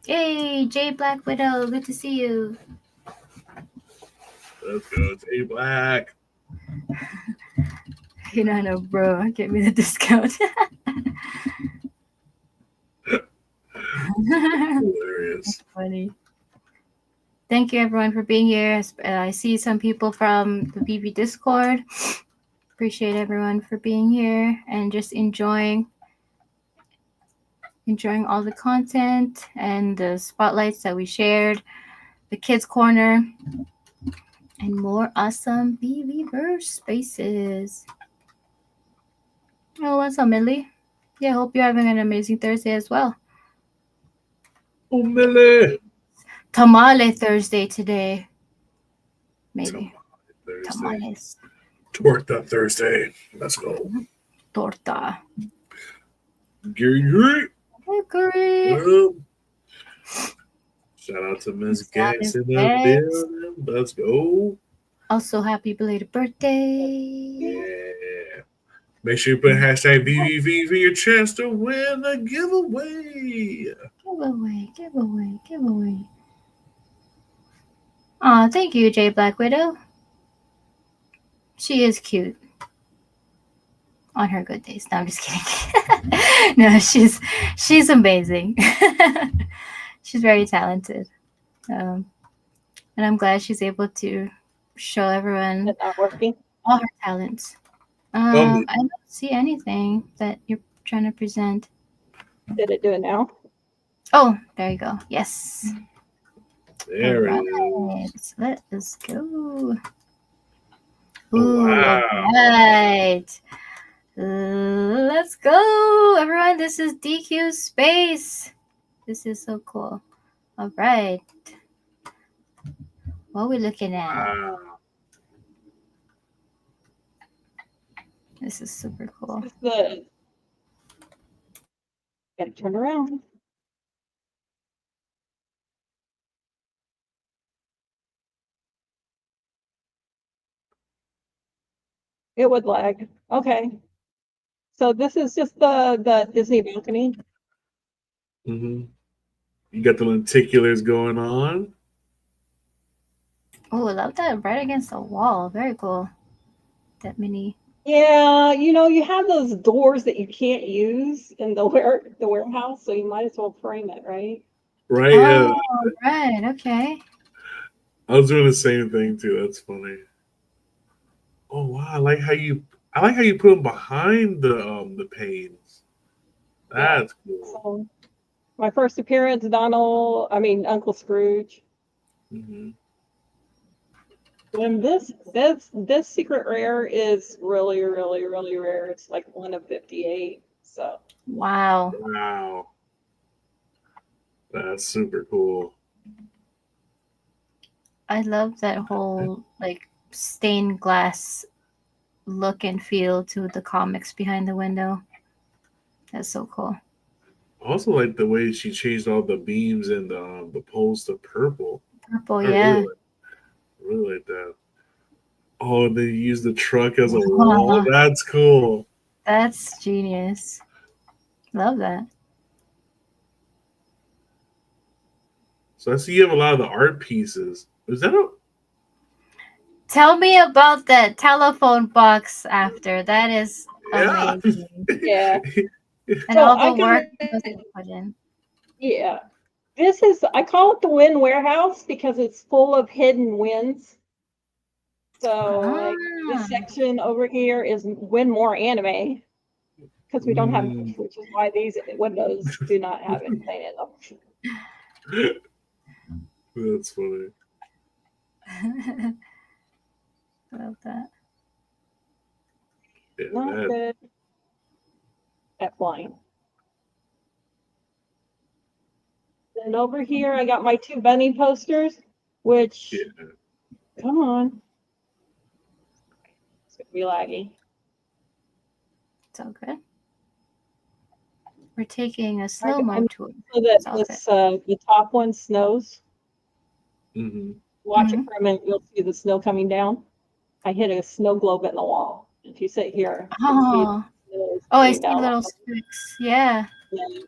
Hey, Jay Black Widow, good to see you. Let's go. It's A Black. You know, bro, give me the discount. Hilarious. Funny. Thank you, everyone, for being here. I see some people from the VeVe Discord. Appreciate everyone for being here and just enjoying all the content and the spotlights that we shared, the Kids Corner, and more awesome VeVeVerse spaces. Oh, what's up, Millie? Yeah, hope you're having an amazing Thursday as well. Oh, Millie. Tamale Thursday today. Maybe. Thursday. Tamales. Torta Thursday. Let's go. Torta. Gary. Hickory. Shout out to Miss Shout Gax in out the Gax. building. Let's go. Also, happy belated birthday. Yeah. Make sure you put hashtag VVV for your chance to win a giveaway. Giveaway. Aw, thank you, Jay Black Widow. She is cute. on her good days. No, I'm just kidding. No, she's amazing. She's very talented. And I'm glad she's able to show everyone It's not working. all her talents. I don't see anything that you're trying to present. Did it do it now? Oh, there you go. Yes. There it is. Alright, let us go. Oh, Ooh, wow. alright. Let's go, everyone. This is DQ Space. This is so cool. All right. What are we looking at? Wow. This is super cool. This is the. Gotta turn around. It would lag. Okay. So this is just the Disney balcony. Mm-hmm. You got the lenticulars going on. Oh, I love that right against the wall. Very cool. That mini. Yeah, you have those doors that you can't use in the warehouse, so you might as well frame it, right? Right? Yeah. Oh, right. Okay. I was doing the same thing too. That's funny. Oh wow! I like how you put them behind the panes. That's cool. So my first appearance, Uncle Scrooge. Mm-hmm. And this secret rare is really, really, really rare. It's like 1 of 58. So Wow. Wow. That's super cool. I love that whole like stained glass look and feel to the comics behind the window. That's so cool. I also like the way she changed all the beams and the poles to purple. Purple, I yeah. really like that. Oh, they use the truck as a wall. That's cool. That's genius. Love that. So I see you have a lot of the art pieces. Is that a Tell me about that telephone box after. That is yeah? amazing. yeah, And So all I the can- work that goes into put in. yeah. I call it the Win Warehouse because it's full of hidden wins. So like this section over here is win more anime because we don't have much, which is why these windows do not have anything in them. That's funny. Love that. Yeah, Not that, good at flying. And over here, I got my 2 bunny posters, which, yeah. come on. It's going to be laggy. It's all good. We're taking a slow-mo tour. So that It's all this, the top one snows. Mm-hmm. Watch it for a minute, you'll see the snow coming down. I hit a snow globe in the wall. If you sit here, you can see Oh, the snow is I coming see down. little specks. Yeah.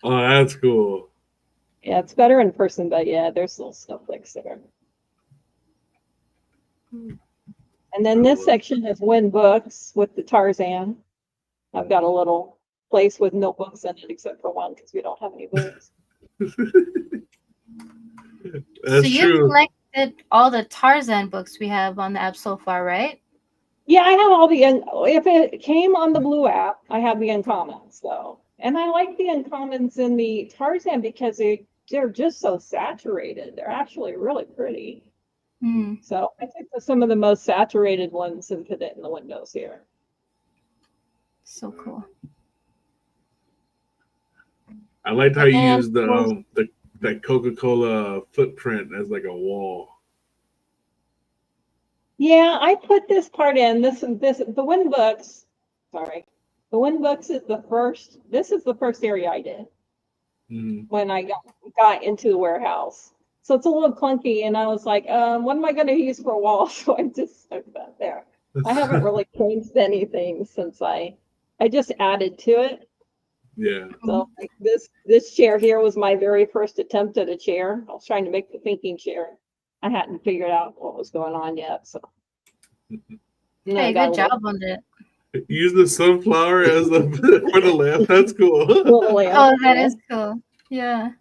Oh, that's cool. Yeah, it's better in person, but yeah, there's little snowflakes there. And then this section is Win Books with the Tarzan. I've got a little place with no books in it except for one because we don't have any books. That's So you true. collected all the Tarzan books we have on the app so far, right? Yeah, I have all the, if it came on the Blue app, I have the uncommons though. And I like the uncommons in the Tarzan because they're just so saturated. They're actually really pretty. Hmm. So I took some of the most saturated ones and put it in the windows here. So cool. I liked how you And used that Coca-Cola footprint as like a wall. Yeah, I put this part in. The Win Books. Sorry, the Win Books is the first. This is the first area I did Mm-hmm. when I got into the warehouse. So it's a little clunky, and I was like, what am I going to use for a wall? So I just stuck that there. I haven't really changed anything since I just added to it. Yeah. So like this chair here was my very first attempt at a chair. I was trying to make the thinking chair. I hadn't figured out what was going on yet. So and then I Hey, got good a little- job on it. Use the sunflower as the for the lamp. That's cool. Little lamp, Oh, that yeah. is cool. Yeah.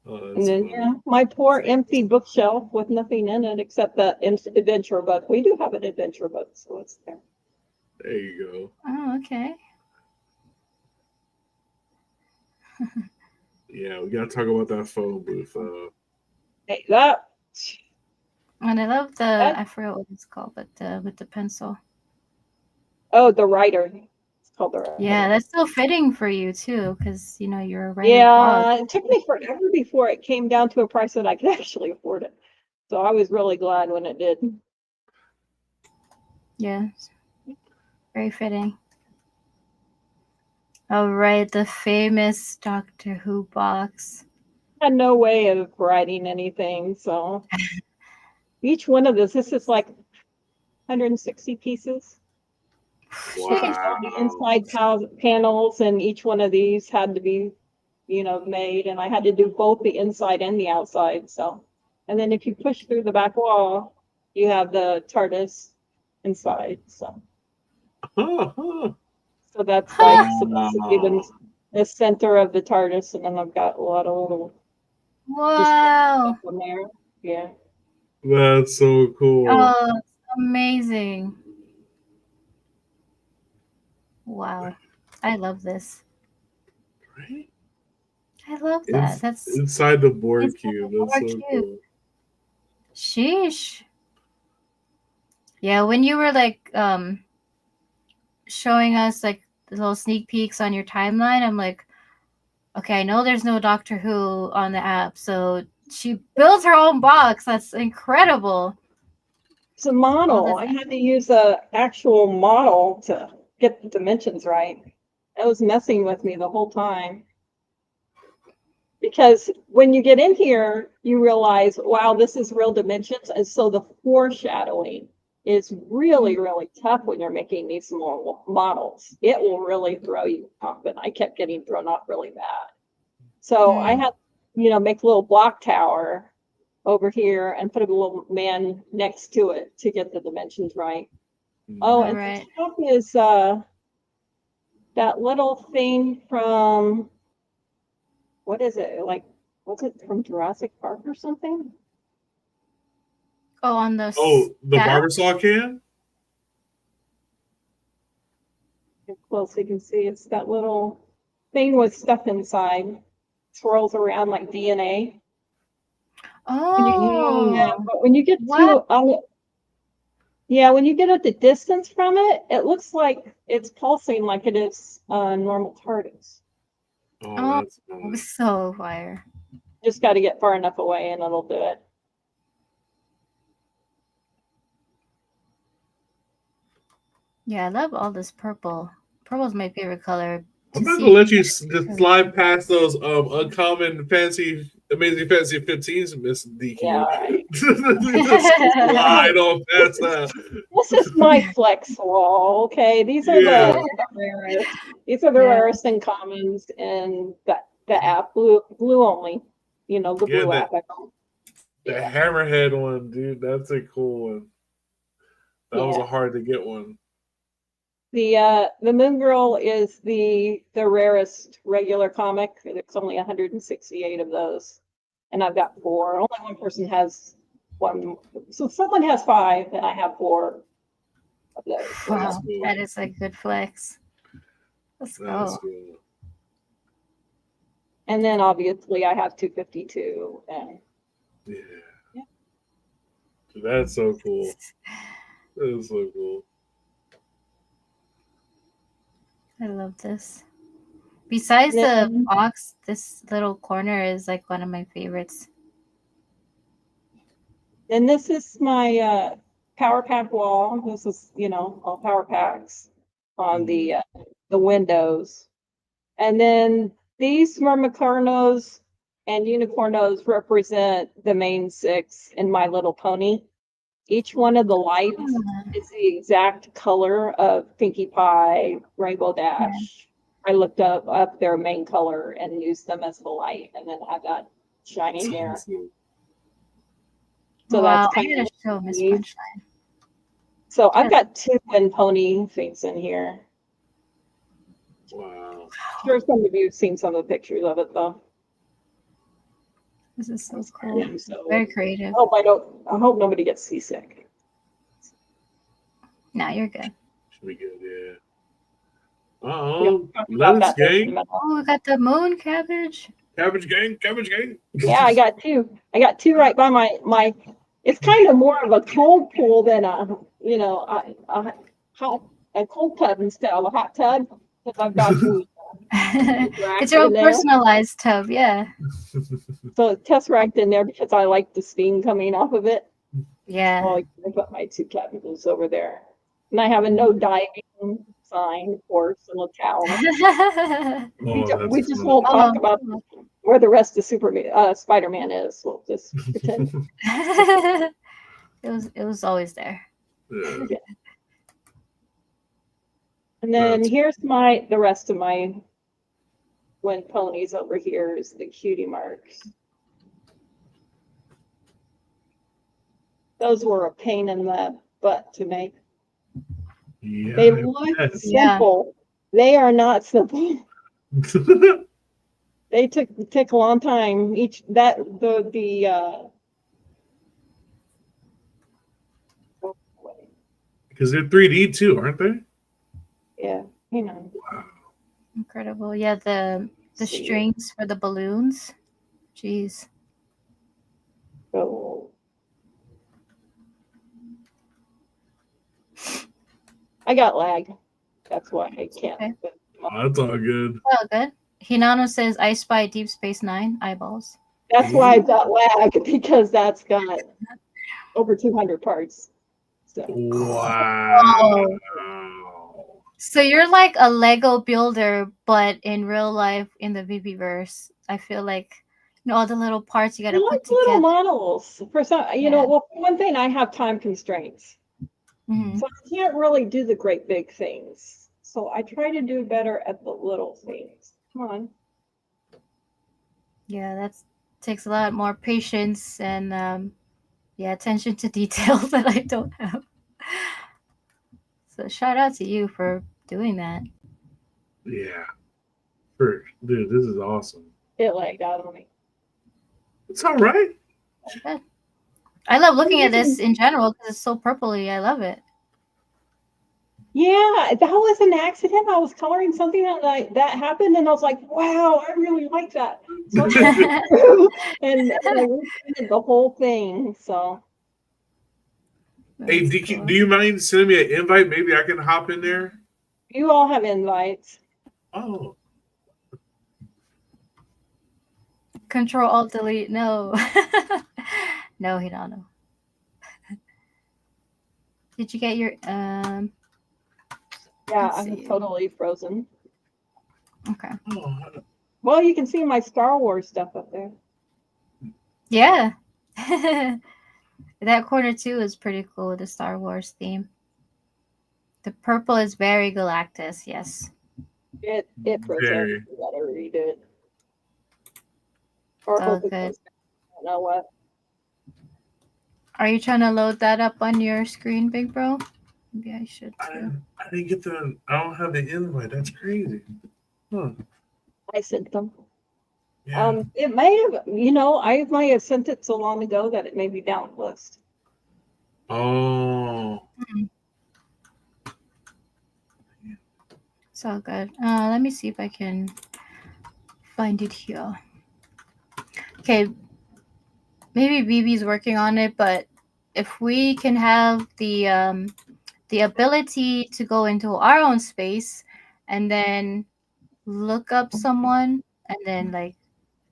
Oh, that's And then, funny. yeah, my poor empty bookshelf with nothing in it except that adventure book. We do have an adventure book, so it's there. There you go. Oh, okay. Yeah, we gotta talk about that phone booth. Hey, that And I love the That- I forgot what it's called, but with the pencil. the writer. It's called the writer. Yeah, that's so fitting for you too, because you know you're a writer. blog. Yeah, it took me forever before it came down to a price that I could actually afford it. So I was really glad when it did. Yeah. Very fitting. All right, the famous Doctor Who box. I had no way of writing anything, so each one of this is like 160 pieces. Wow. The inside panels, and each one of these had to be, made, and I had to do both the inside and the outside. So, and then if you push through the back wall, you have the TARDIS inside. So that's like supposed to be the center of the TARDIS, and then I've got a lot of little Wow. stuff in there. Yeah. That's so cool. Oh, it's amazing. Wow. I love this. Right? I love that. That's inside the board inside cube. the That's board so cube. cool. Sheesh. Yeah, when you were like showing us like the little sneak peeks on your timeline, I'm like, okay, I know there's no Doctor Who on the app, so she built her own box. That's incredible. It's a model. I had to use an actual model to get the dimensions right. It was messing with me the whole time. Because when you get in here, you realize, wow, this is real dimensions. And so the foreshadowing is really, really tough when you're making these small models. It will really throw you off, and I kept getting thrown off really bad. So I had, make a little block tower over here and put a little man next to it to get the dimensions right. Oh, and the top is that little thing from, what is it? Like, was it from Jurassic Park or something? Oh, on the the barber saw can? Close so you can see it's that little thing with stuff inside. Swirls around like DNA. Oh, but when you get to when you get at the distance from it, it looks like it's pulsing like it is normal TARDIS. Oh, so fire. Just got to get far enough away and it'll do it. Yeah, I love all this purple. Purple's my favorite color. I'm not gonna let you just slide past those uncommon amazing fancy 15s, Miss DQ. Yeah, right. Slide on past that. This is my flex wall. Okay, these are the rarest. These are the rarest and commons in the app. Blue only. The blue app. The hammerhead one, dude. That's a cool one. That was a hard to get one. The Moon Girl is the rarest regular comic. There's only 168 of those, and I've got 4. Only one person has one, so someone has 5, and I have 4 of those. Wow, that is a good flex. Let's go. Cool. And then obviously I have 252, and that's so cool. That is so cool. I love this. Besides the box, this little corner is like one of my favorites. And this is my power pack wall. This is, all power packs on the windows. And then these Mermicornos and Unicornos represent the main 6 in My Little Pony. Each one of the lights is the exact color of Pinkie Pie, Rainbow Dash. I looked up their main color and used them as the light, and then I got shiny hair. So wow, that's I gotta show Miss Sunshine. So I've got 2 wind pony things in here. Wow. Sure, some of you have seen some of the pictures of it though. This is so cool. So Very creative. I hope nobody gets seasick. No, you're good. Should be good, yeah. We'll Oh, talk about lettuce that in a gang. minute. Oh, we got the moon cabbage. Cabbage gang, cabbage gang. Yeah, I got 2. I got 2 right by my. It's kind of more of a cold pool than a cold tub instead of a hot tub because I've got the It's your own in there. personalized tub, yeah. So it's Tesseract in there because I like the steam coming off of it. Yeah. Oh, I put my 2 cabbages over there, and I have a no diving sign, of course, and a towel. Oh, We that's just fun. won't talk about where the rest of Spider-Man is. We'll just pretend. it was always there. Yeah. And then That's- here's the rest of my wind ponies over here is the cutie marks. Those were a pain in the butt to make. Yeah, They I look bet. simple. They are not simple. They took a long time. Because they're 3D too, aren't they? Yeah, you know. Incredible. Yeah, the See. strings for the balloons. Jeez. So I got lag. That's why I can't. Okay. Oh, that's all good. Oh, good. Hinano says, I spy Deep Space Nine eyeballs. That's why I've got lag because that's got over 200 parts. So Wow. So you're like a Lego builder, but in real life in the VeVeVerse. I feel like all the little parts you I gotta like put little together. models. For some, well, for one thing, I have time constraints. Mhm. So I can't really do the great big things. So I try to do better at the little things. Come on. Yeah, that takes a lot more patience and attention to detail that I don't have. So shout out to you for doing that. Yeah. Dude, this is awesome. It lagged out on me. It's all right. Okay. I love looking at this in general because it's so purpley. I love it. Yeah, that was an accident. I was coloring something that happened, and I was like, "Wow, I really like that." So and I repainted the whole thing. So, Hey, That's DQ, cool. do you mind sending me an invite? Maybe I can hop in there. you all have invites. Oh, Control Alt Delete. No. No, he don't know. Did you get your Yeah, Let's I'm see. totally frozen. okay. oh, Well, you can see my Star Wars stuff up there. Yeah. That corner too is pretty cool with the Star Wars theme. The purple is very Galactus, yes. It froze up. Very. You gotta redo it. Or Oh, hope it good. goes back. I don't know what. Are you trying to load that up on your screen, big bro? Maybe I should I too. didn't get I don't have the invite. That's crazy. Huh. I sent them. Yeah. It may have, I might have sent it so long ago that it may be down the list. Oh. It's all good. Let me see if I can find it here. Okay. Maybe VeVe's working on it, but if we can have the ability to go into our own space and then look up someone and then like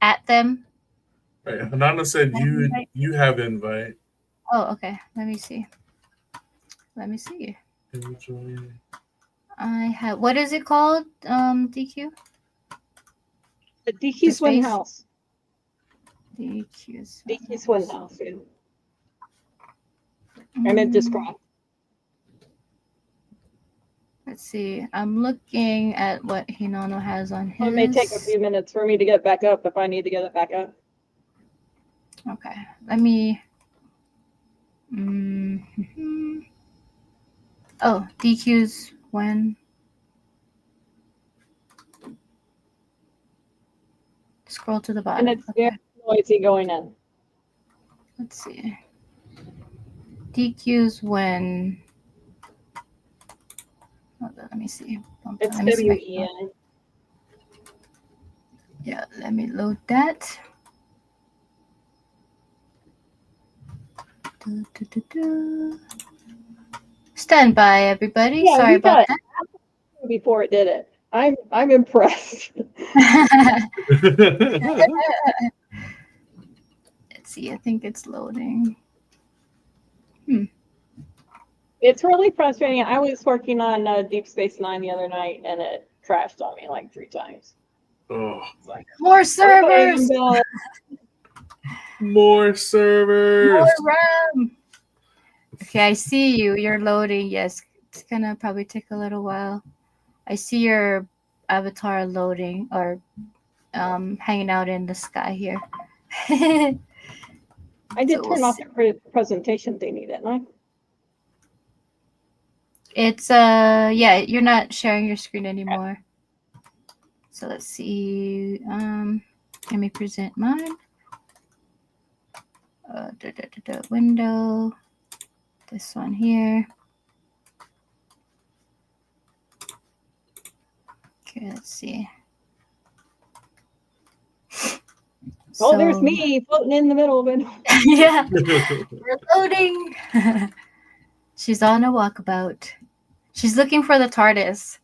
at them. Right. Hanana said you have invite. Oh, okay. Let me see. I have, what is it called? DQ? The DQ Swim space? House. DQ. DQ Swim House. Yeah. I'm in describe. Let's see. I'm looking at what Hinano has on his. It may take a few minutes for me to get back up if I need to get it back up. Okay. Let me. Oh, DQs when. Scroll to the bottom. And it's Okay. very noisy going in. Let's see. DQs when. Hold on, let me see. It's Let me see my- WEN. Yeah, let me load that. Stand by, everybody. Yeah, Sorry we about got it before it did it. I'm impressed. that. Let's see. I think it's loading. It's really frustrating. I was working on Deep Space Nine the other night, and it crashed on me like 3 times. Oh, It's like, More servers. more servers. More RAM. Okay, I see you. You're loading. Yes, it's gonna probably take a little while. I see your avatar loading or hanging out in the sky here. I did So turn we'll off see. the presentation thingy, didn't I? It's yeah, you're not sharing your screen anymore. So let's see. Let me present mine. Window. This one here. Okay, let's see. Oh, there's So- me floating in the middle of it. Yeah, we're loading. She's on a walkabout. She's looking for the TARDIS.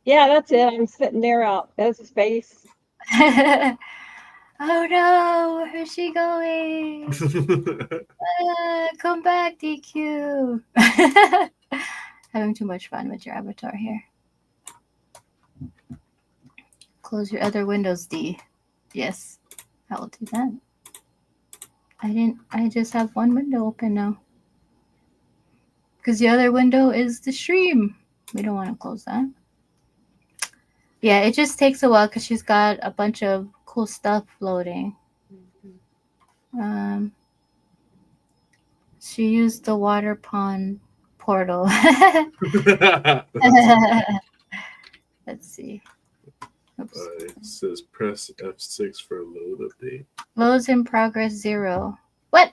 Yeah, that's it. I'm sitting there out. There's a space. Oh no, where is she going? Come back, DQ. Having too much fun with your avatar here. Close your other windows, D. Yes, I will do that. I just have one window open now. Because the other window is the stream. We don't want to close that. Yeah, it just takes a while because she's got a bunch of cool stuff loading. She used the water pond portal. Let's see. Oops. It says press F6 for a load update. Loads in progress 0. What?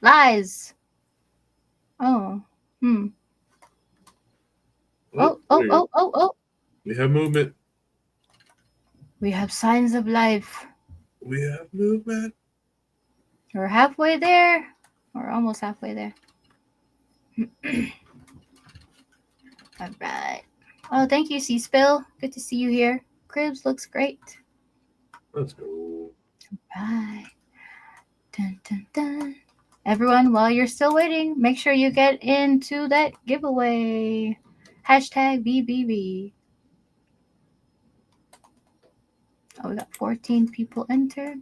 Lies. Oh. Oh. there you go. Oh. We have movement. We have signs of life. We have movement. We're halfway there. We're almost halfway there. All right. Oh, thank you, C-Spill. Good to see you here. Cribz looks great. Let's go. Right. Dun, dun, dun. Everyone, while you're still waiting, make sure you get into that giveaway. Hashtag VeVe. Oh, we got 14 people entered.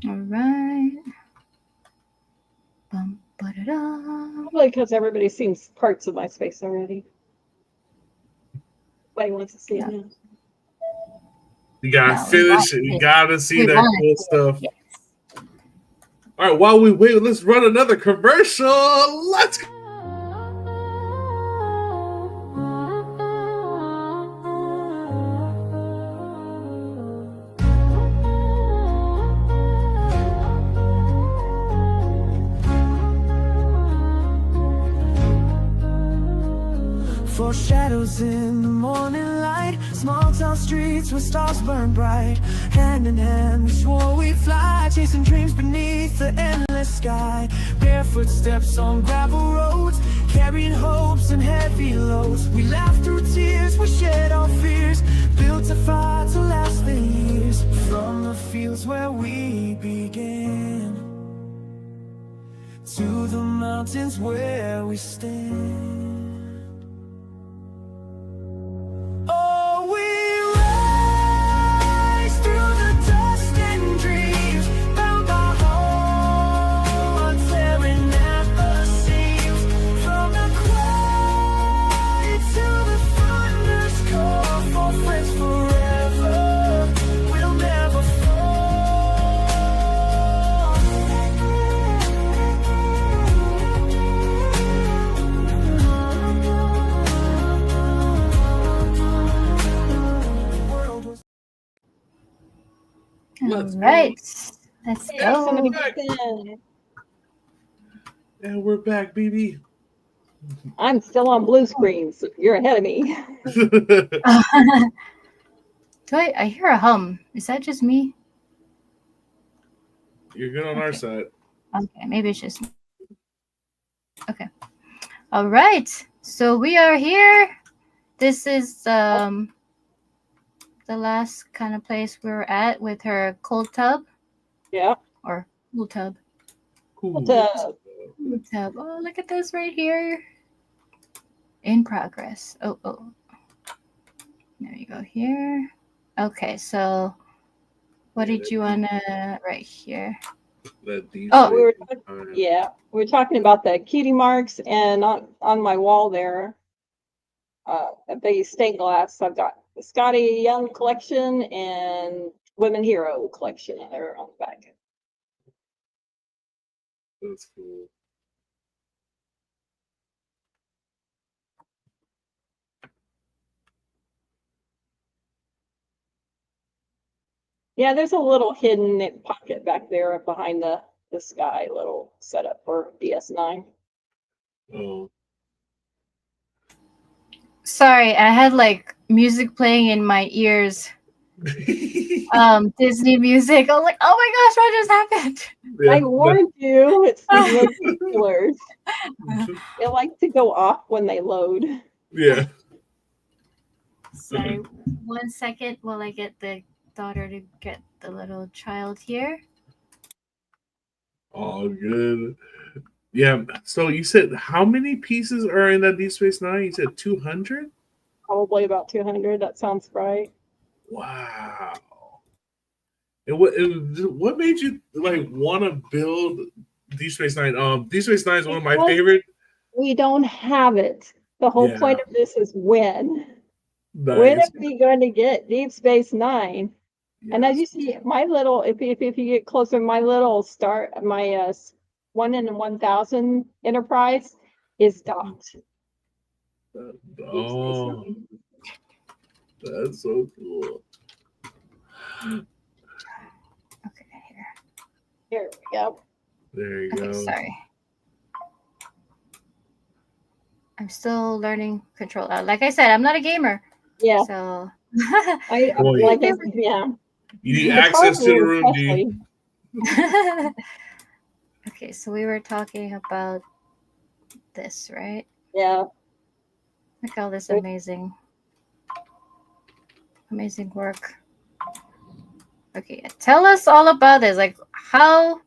All right. Bum, ba-da-da. Probably because everybody's seen parts of my space already. Nobody wants to see it now. You gotta No, we finish want it. You it. gotta see We that want cool it. stuff. Yes. All right, while we wait, let's run another commercial. Let's go. For shadows in the morning light, small town streets where stars burn bright. Hand in hand we swore we'd fly, chasing dreams beneath the endless sky. Barefoot steps on gravel roads, carrying hopes and heavy loads. We laughed through tears, we shared our fears, built a fire to last the years. From the fields where we began, to the mountains where we stand. Oh, we rise through the dust and dreams, bound by heart, tearing at the seams. From the quiet to the thunder's call, for friends forever, we'll never fall. Let's All go. right. Let's Hey, go. somebody get in. And we're back, baby. I'm still on blue screen, so you're ahead of me. I hear a hum. Is that just me? You're good on our Okay. side. Okay, maybe it's just me. Okay. All right. So we are here. This is the last kind of place we were at with her cold tub Yeah. or cool tub. Cool. Cool tub. Oh, look at this right here. In progress. Oh. There you go here. Okay, so what did you wanna right here? Oh, we were talking about the cutie marks, and on my wall there, a big stained glass. I've got the Scotty Young collection and Women Hero collection there on the back. That's cool. Yeah, there's a little hidden pocket back there behind the sky, little setup for DS9. Oh. Sorry, I had like music playing in my ears. Disney music. I was like, oh my gosh, what just happened? Yeah, I warned you, it's the killers. They like to go off when they load. yeah. Sorry, 1 second while I get the daughter to get the little child here. All good. Yeah. So you said how many pieces are in that Deep Space Nine? You said 200? Probably about 200. That sounds right. Wow. And what made you like want to build Deep Space Nine? Deep Space Nine is one of my favorite. We don't have it. The whole point of this is when. Nice. When are we going to get Deep Space Nine? Yes. And as you see, my little, if you get closer, my little start, my 1 in 1,000 Enterprise is docked. Oh, that's so cool. Okay, here. Here we go. There you go. Sorry. I'm still learning control. Like I said, I'm not a gamer. Yeah. So yeah. You need access to the room, G. Okay, so we were talking about this, right? Yeah. Look at all this amazing work. Okay, tell us all about this. Like how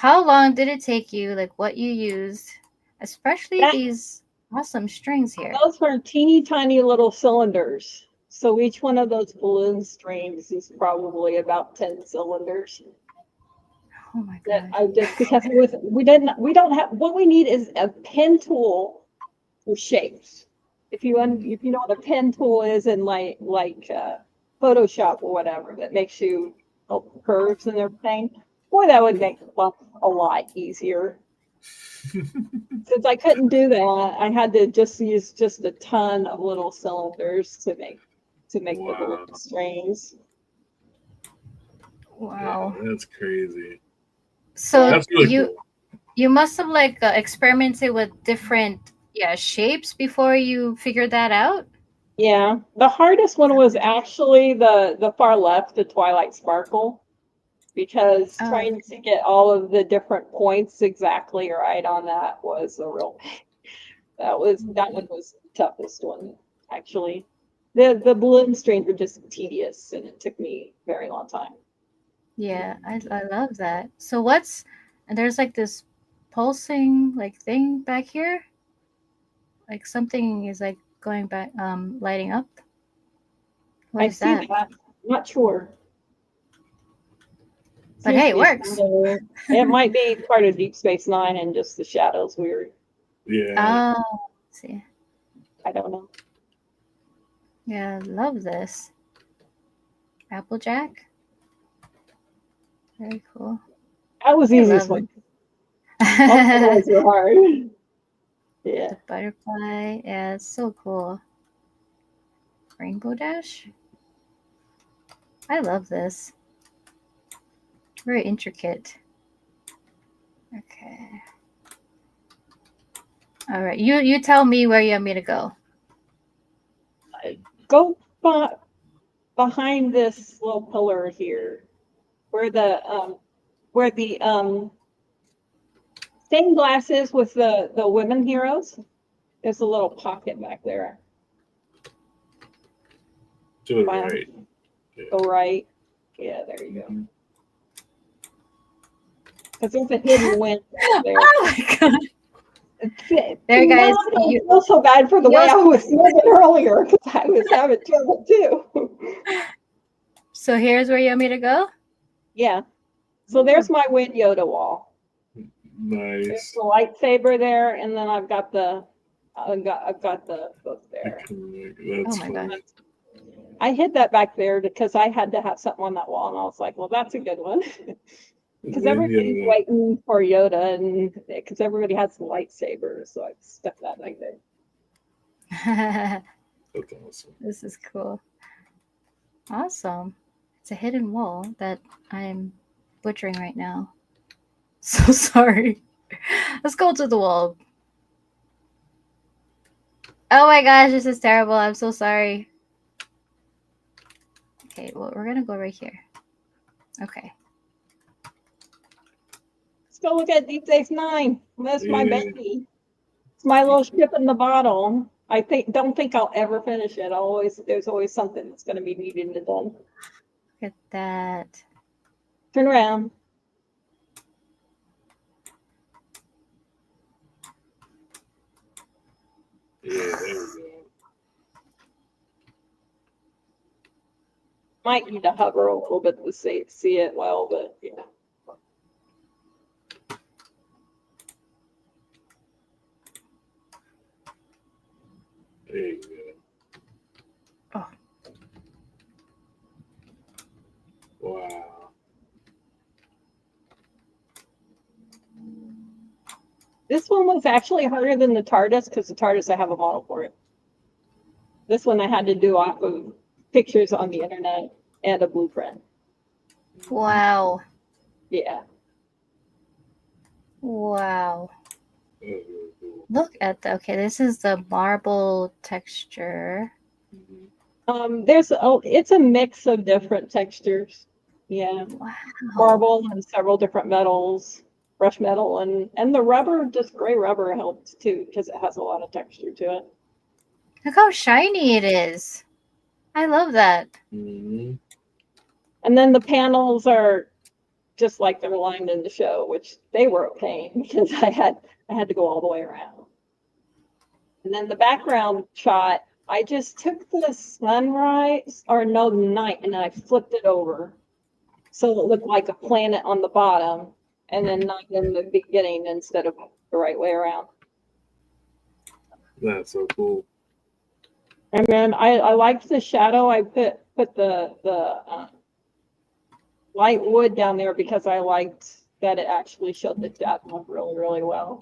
long did it take you? Like what you used, especially these awesome strings here. Those are teeny tiny little cylinders. So each one of those balloon strings is probably about 10 cylinders. Oh my god! Because we don't have, what we need is a pen tool for shapes. If you know what a pen tool is in like Photoshop or whatever that makes you curves and everything, boy, that would make life a lot easier. Since I couldn't do that, I had to use a ton of little cylinders to make the little strings. Wow, yeah, that's crazy. So that's really cool. You must have like experimented with different shapes before you figured that out. Yeah, the hardest one was actually the far left, the Twilight Sparkle, because trying to get all of the different points exactly right on that was a real. That one was the toughest one actually. The balloon strings were just tedious, and it took me a very long time. Yeah, I love that. So there's like this pulsing like thing back here, like something is like going back, lighting up. What is that? I'm not sure. But hey, it works. It might be part of Deep Space Nine and just the shadows weird. Yeah. Oh, see. I don't know. Yeah, I love this. Applejack. Very cool. That was the easiest one. All the were hard. Yeah. The butterfly. Yeah, it's so cool. Rainbow Dash. I love this. Very intricate. Okay. All right. You tell me where you want me to go. Go behind this little pillar here, where the stained glass is with the women heroes. There's a little pocket back there. To the Wow. right. Go right. Yeah, there you go. Because there's a hidden wind there. Oh my god. There, guys. I feel so bad for the way I was moving earlier because I was having trouble too. So here's where you want me to go? Yeah. So there's my wind Yoda wall. There's Nice. the lightsaber there, and then I've got the book there. That's Oh my fun. gosh. I hid that back there because I had to have something on that wall, and I was like, well, that's a good one. Because everybody's Yeah. waiting for Yoda, and because everybody has the lightsaber, so I stuck that back there. That's awesome. This is cool. Awesome. It's a hidden wall that I'm butchering right now. So sorry. Let's go to the wall. Oh my gosh, this is terrible. I'm so sorry. Okay, well, we're gonna go right here. Okay. Let's go look at Deep Space Nine. That's my Yeah. baby. It's my little ship in the bottle. Don't think I'll ever finish it. There's always something that's going to be needed to be done. Look at that. Turn around. Yeah, there we go. Might need to hover a little bit to see it well, but yeah. There you go. Oh. Wow. This one was actually harder than the TARDIS because the TARDIS, I have a model for it. This one I had to do off of pictures on the internet and a blueprint. Wow. Yeah. Wow. That was really cool. Look at the, okay, this is the marble texture. It's a mix of different textures. Yeah. Wow. Marble and several different metals, brush metal, and the rubber, just gray rubber helps too because it has a lot of texture to it. Look how shiny it is. I love that. Mm-hmm. And then the panels are just like they're lined in the show, which they were a pain because I had to go all the way around. And then the background shot, I just took the sunrise, or no, the night, and I flipped it over. So it looked like a planet on the bottom and then night in the beginning instead of the right way around. That's so cool. And then I liked the shadow. I put the light wood down there because I liked that it actually showed the shadow really, really well.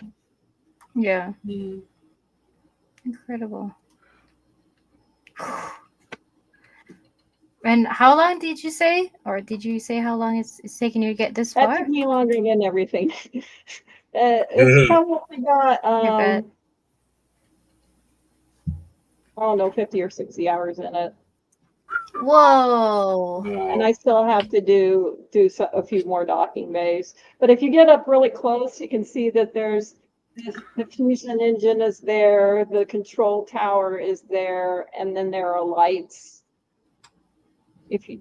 Yeah. Mm. Incredible. And how long did you say? Or did you say how long it's taking you to get this That far? took me longer than everything. It's probably got bet. I don't know, 50 or 60 hours in it. Whoa. And I still have to do a few more docking bays. But if you get up really close, you can see that there's the fusion engine is there, the control tower is there, and then there are lights. If you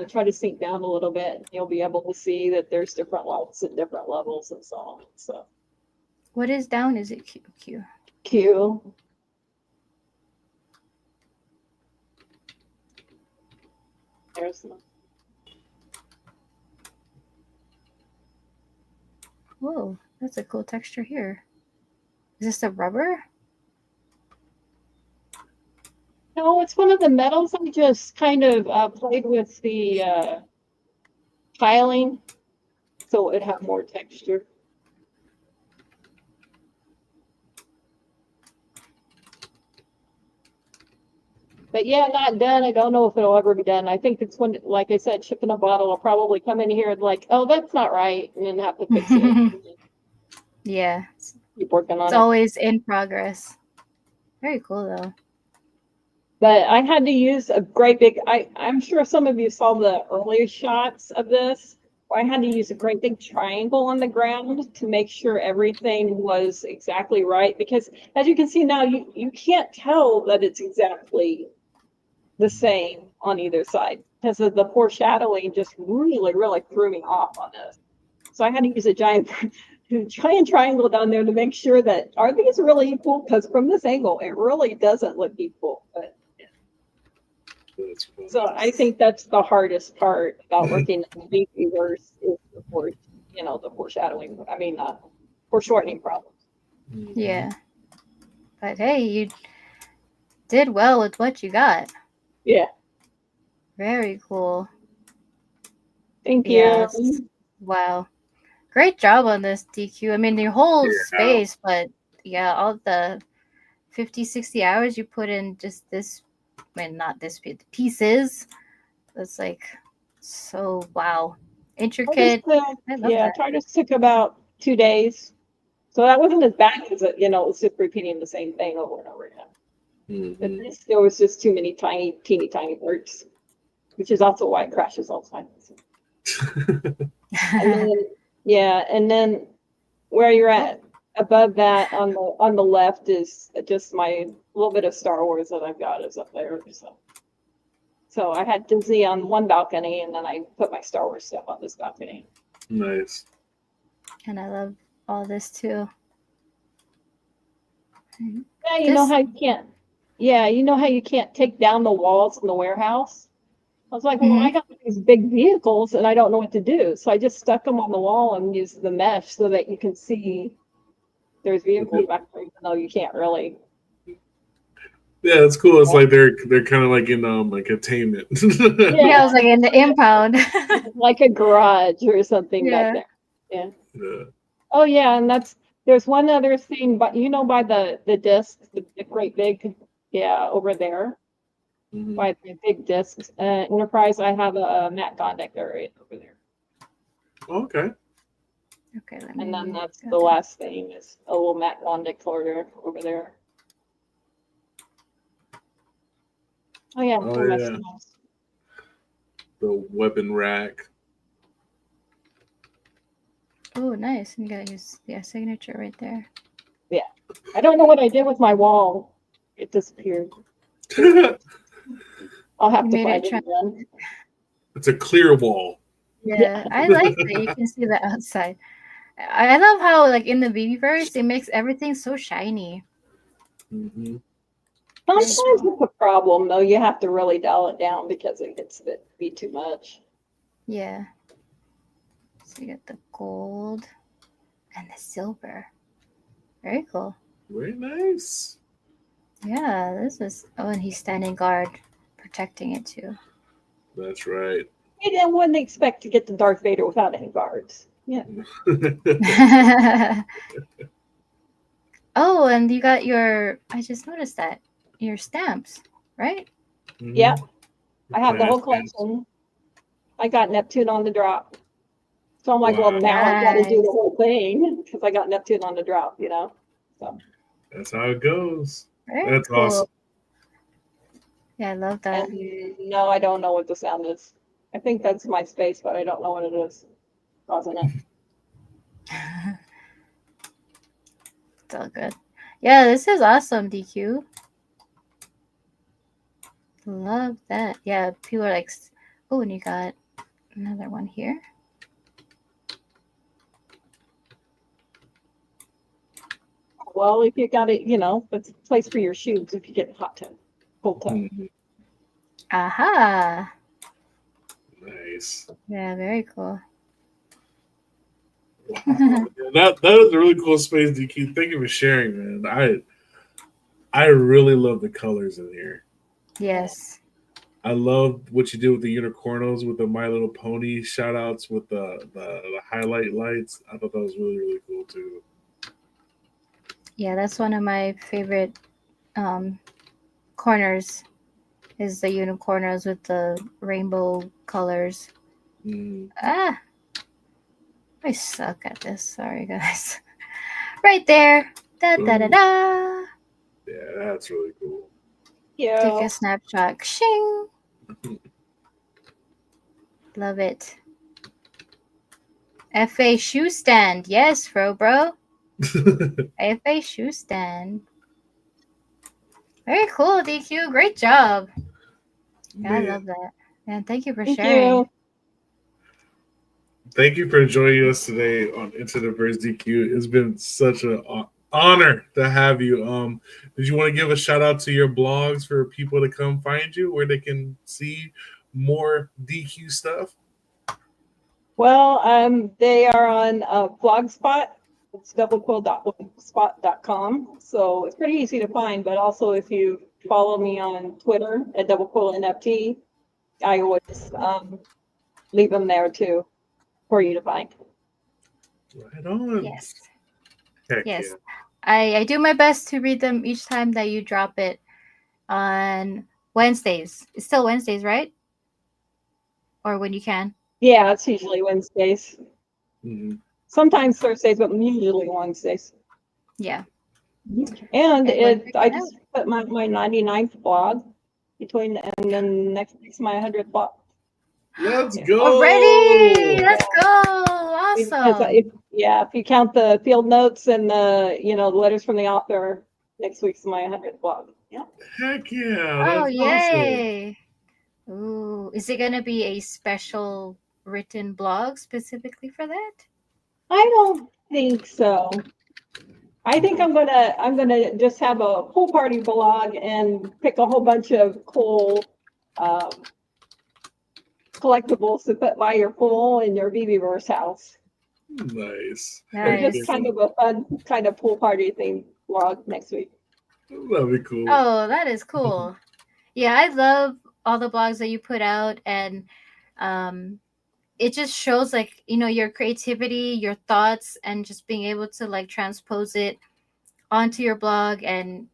try to sink down a little bit, you'll be able to see that there's different lights at different levels and so on. So What is down? Is it Q? Q. There's the Whoa, that's a cool texture here. Is this the rubber? No, it's one of the metals. I just kind of played with the tiling so it would have more texture. But yeah, not done. I don't know if it'll ever be done. I think it's when, like I said, shipping a bottle will probably come in here and like, oh, that's not right, and then have to fix it. Yeah, Keep working on it's it. always in progress. Very cool though. But I had to use a great big, I'm sure some of you saw the earlier shots of this. I had to use a great big triangle on the ground to make sure everything was exactly right. Because as you can see now, you can't tell that it's exactly the same on either side. Because of the foreshadowing just really, really threw me off on this. So I had to use a giant triangle down there to make sure that, are these really equal? Because from this angle, it really doesn't look equal. But That's fun. so I think that's the hardest part about working in VeVeVerse is the foreshadowing. I mean, foreshortening problems. Yeah. But hey, you did well with what you got. Yeah. Very cool. Thank you. Yes. Wow. Great job on this, DQ. I mean, your whole Yeah. space, but yeah, all the 50, 60 hours you put in just this, I mean, not this, the pieces. It's like so, wow. Intricate. I love that. TARDIS took about 2 days. So that wasn't as bad as it, it's just repeating the same thing over and over again. But Mhm. there was just too many teeny tiny parts, which is also why it crashes all the time. And then, and then where you're at above that on the left is just my little bit of Star Wars that I've got is up there. So I had Disney on one balcony, and then I put my Star Wars stuff on this balcony. Nice. And I love all this too. Yeah, you know how you can't. Yeah, you know how you can't take down the walls in the warehouse. I was like, well, I got these big vehicles, and I don't know what to do. So I just stuck them on the wall and used the mesh so that you can see there's vehicles back there, even though you can't really. Yeah, it's cool. It's like they're kind of like in like containment. Yeah, I was like in the impound. Like a garage or something back there. Yeah. Yeah. Oh yeah, and there's one other thing, but by the disc, the great big, over there. Mhm. By the big discs. Enterprise, I have a Matt Gondek right over there. Okay. Okay, And then that's the last thing is a little Matt Gondek corridor over there. Oh yeah. Oh, yeah. The weapon rack. Oh, nice. You got your signature right there. Yeah. I don't know what I did with my wall. It disappeared. I'll have to find it again. It's a clear wall. Yeah, I like that. You can see the outside. I love how, like, in the VeVeVerse, it makes everything so shiny. Mm-hmm. Sometimes it's a problem, though. You have to really dial it down because it gets to be too much. Yeah. So you get the gold and the silver. Very cool. Very nice. Yeah, this is. Oh, and he's standing guard, protecting it too. That's right. I wouldn't expect to get to Darth Vader without any guards. Yeah. Oh, and you got your. I just noticed that your stamps, right? Mhm. Yeah. I have the whole Class collection. I got Neptune on the drop. So I'm like, well, Wow. now I've got to do the whole thing because I got Neptune on the drop, So That's how it goes. Very That's cool. awesome. Yeah, I love that. and no, I don't know what the sound is. I think that's my space, but I don't know what it is. Causing it. It's all good. Yeah, this is awesome, DQ. Love that. Yeah, people are like, oh, and you got another one here. Well, if you got it, it's a place for your shoes if you get hot tub, cold tub. Mhm. Aha. Nice. Yeah, very cool. That is a really cool space, DQ. Thank you for sharing, man. I really love the colors in here. Yes. I love what you did with the unicornos, with the My Little Pony shout outs, with the highlight lights. I thought that was really, really cool too. Yeah, that's one of my favorite corners is the unicornos with the rainbow colors. Mm. Ah, I suck at this. Sorry, guys. Right there. Da da da da. Yeah, that's really cool. Take Yeah. a snapshot. Shing. Love it. FA shoe stand. Yes, bro. FA shoe stand. Very cool, DQ. Great job. Yeah, I Man, love that. And thank you for Thank sharing. you. thank you for joining us today on Into the Verse DQ. It's been such an honor to have you. Did you want to give a shout out to your blogs for people to come find you where they can see more DQ stuff? Well, they are on Blogspot. It's doublequill.blogspot.com. So it's pretty easy to find. But also, if you follow me on Twitter at Doublequill NFT, I always leave them there too for you to find. Right on. Yes. Heck Yes. yeah. I do my best to read them each time that you drop it on Wednesdays. It's still Wednesdays, right? Or when you can. Yeah, it's usually Wednesdays. Mhm. Sometimes Thursdays, but usually Wednesdays. Yeah. And when I just put my 99th blog between, and then next week's my 100th blog. Let's Yeah. go. Already. Let's go. Because Awesome. if you count the field notes and the the letters from the author, next week's my 100th blog. Yeah. Heck yeah. Oh, That's awesome. yay. Ooh. Is it going to be a special written blog specifically for that? I don't think so. I think I'm gonna just have a pool party blog and pick a whole bunch of cool collectibles to put by your pool in your VeVeVerse house. Nice. Nice. Just kind of a fun kind of pool party thing blog next week. That'd be cool. Oh, that is cool. Yeah, I love all the blogs that you put out, and it just shows like your creativity, your thoughts, and just being able to like transpose it onto your blog and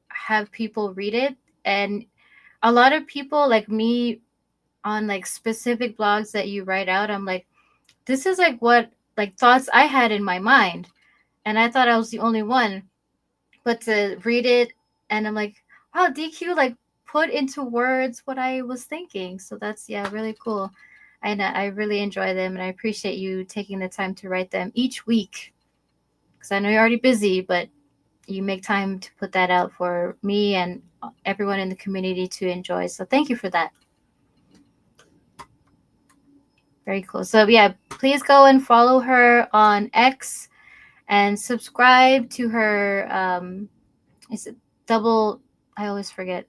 have people read it. And a lot of people like me on like specific blogs that you write out, I'm like, this is like what like thoughts I had in my mind, and I thought I was the only one. But to read it, and I'm like, wow, DQ like put into words what I was thinking. So that's really cool. And I really enjoy them, and I appreciate you taking the time to write them each week. Because I know you're already busy, but you make time to put that out for me and everyone in the community to enjoy. So thank you for that. Very cool. So yeah, please go and follow her on X and subscribe to her. Is it double? I always forget.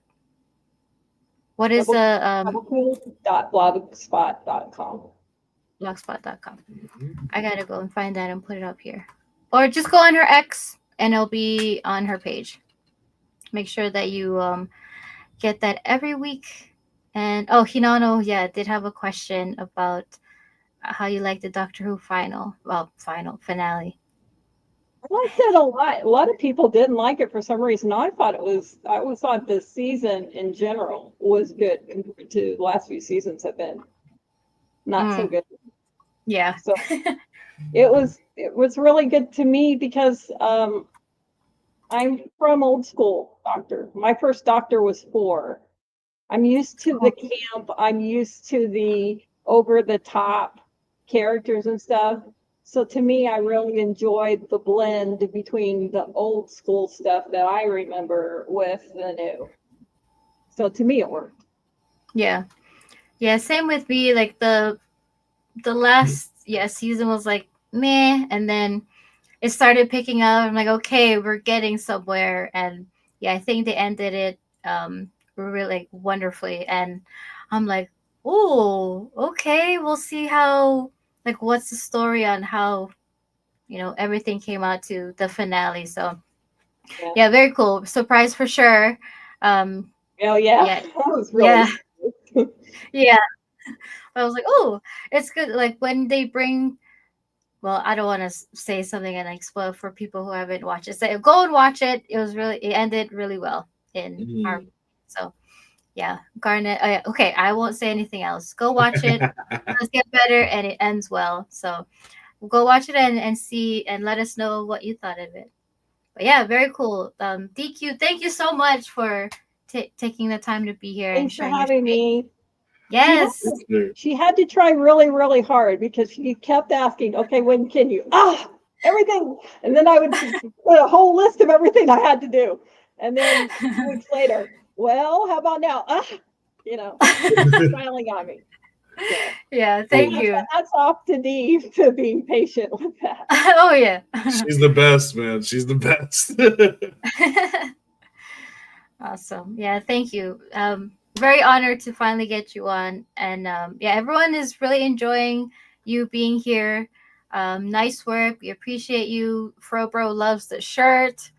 What is the Doublequill.blogspot.com. blogspot.com? Mhm. I gotta go and find that and put it up here. Or just go on her X and it'll be on her page. Make sure that you get that every week. And Hinano, did have a question about how you like the Doctor Who finale. I liked it a lot. A lot of people didn't like it for some reason. I always thought this season in general was good compared to the last few seasons have been not so good. Yeah. So it was really good to me because I'm from old school Doctor. My first Doctor was 4. I'm used to the camp. I'm used to the over the top characters and stuff. So to me, I really enjoyed the blend between the old school stuff that I remember with the new. So to me, it worked. Yeah. Yeah, same with me. Like the last season was like meh, and then it started picking up. I'm like, okay, we're getting somewhere. And I think they ended it really wonderfully. And I'm like, oh, okay, we'll see how like what's the story on how everything came out to the finale. So yeah, very cool. Surprise for sure. Oh yeah. That was really yeah. I was like, oh, it's good. Like when they bring, well, I don't want to say something and like spoil for people who haven't watched it. So go and watch it. It ended really well in our. So yeah, Garnet. Okay, I won't say anything else. Go watch it. Let's get better, and it ends well. So go watch it and see and let us know what you thought of it. But yeah, very cool. DQ, thank you so much for taking the time to be here and Thanks for sharing your having space. me. Yes. She had to try really, really hard because she kept asking, okay, when can you? Everything. And then I would put a whole list of everything I had to do. And then weeks later, well, how about now? Smiling on me. So, Yeah, thank you. That's off to Dee for being patient with that. Oh, yeah. She's the best, man. She's the best. Awesome. Yeah, thank you. Very honored to finally get you on. And yeah, everyone is really enjoying you being here. Nice work. We appreciate you. Frobro loves the shirt.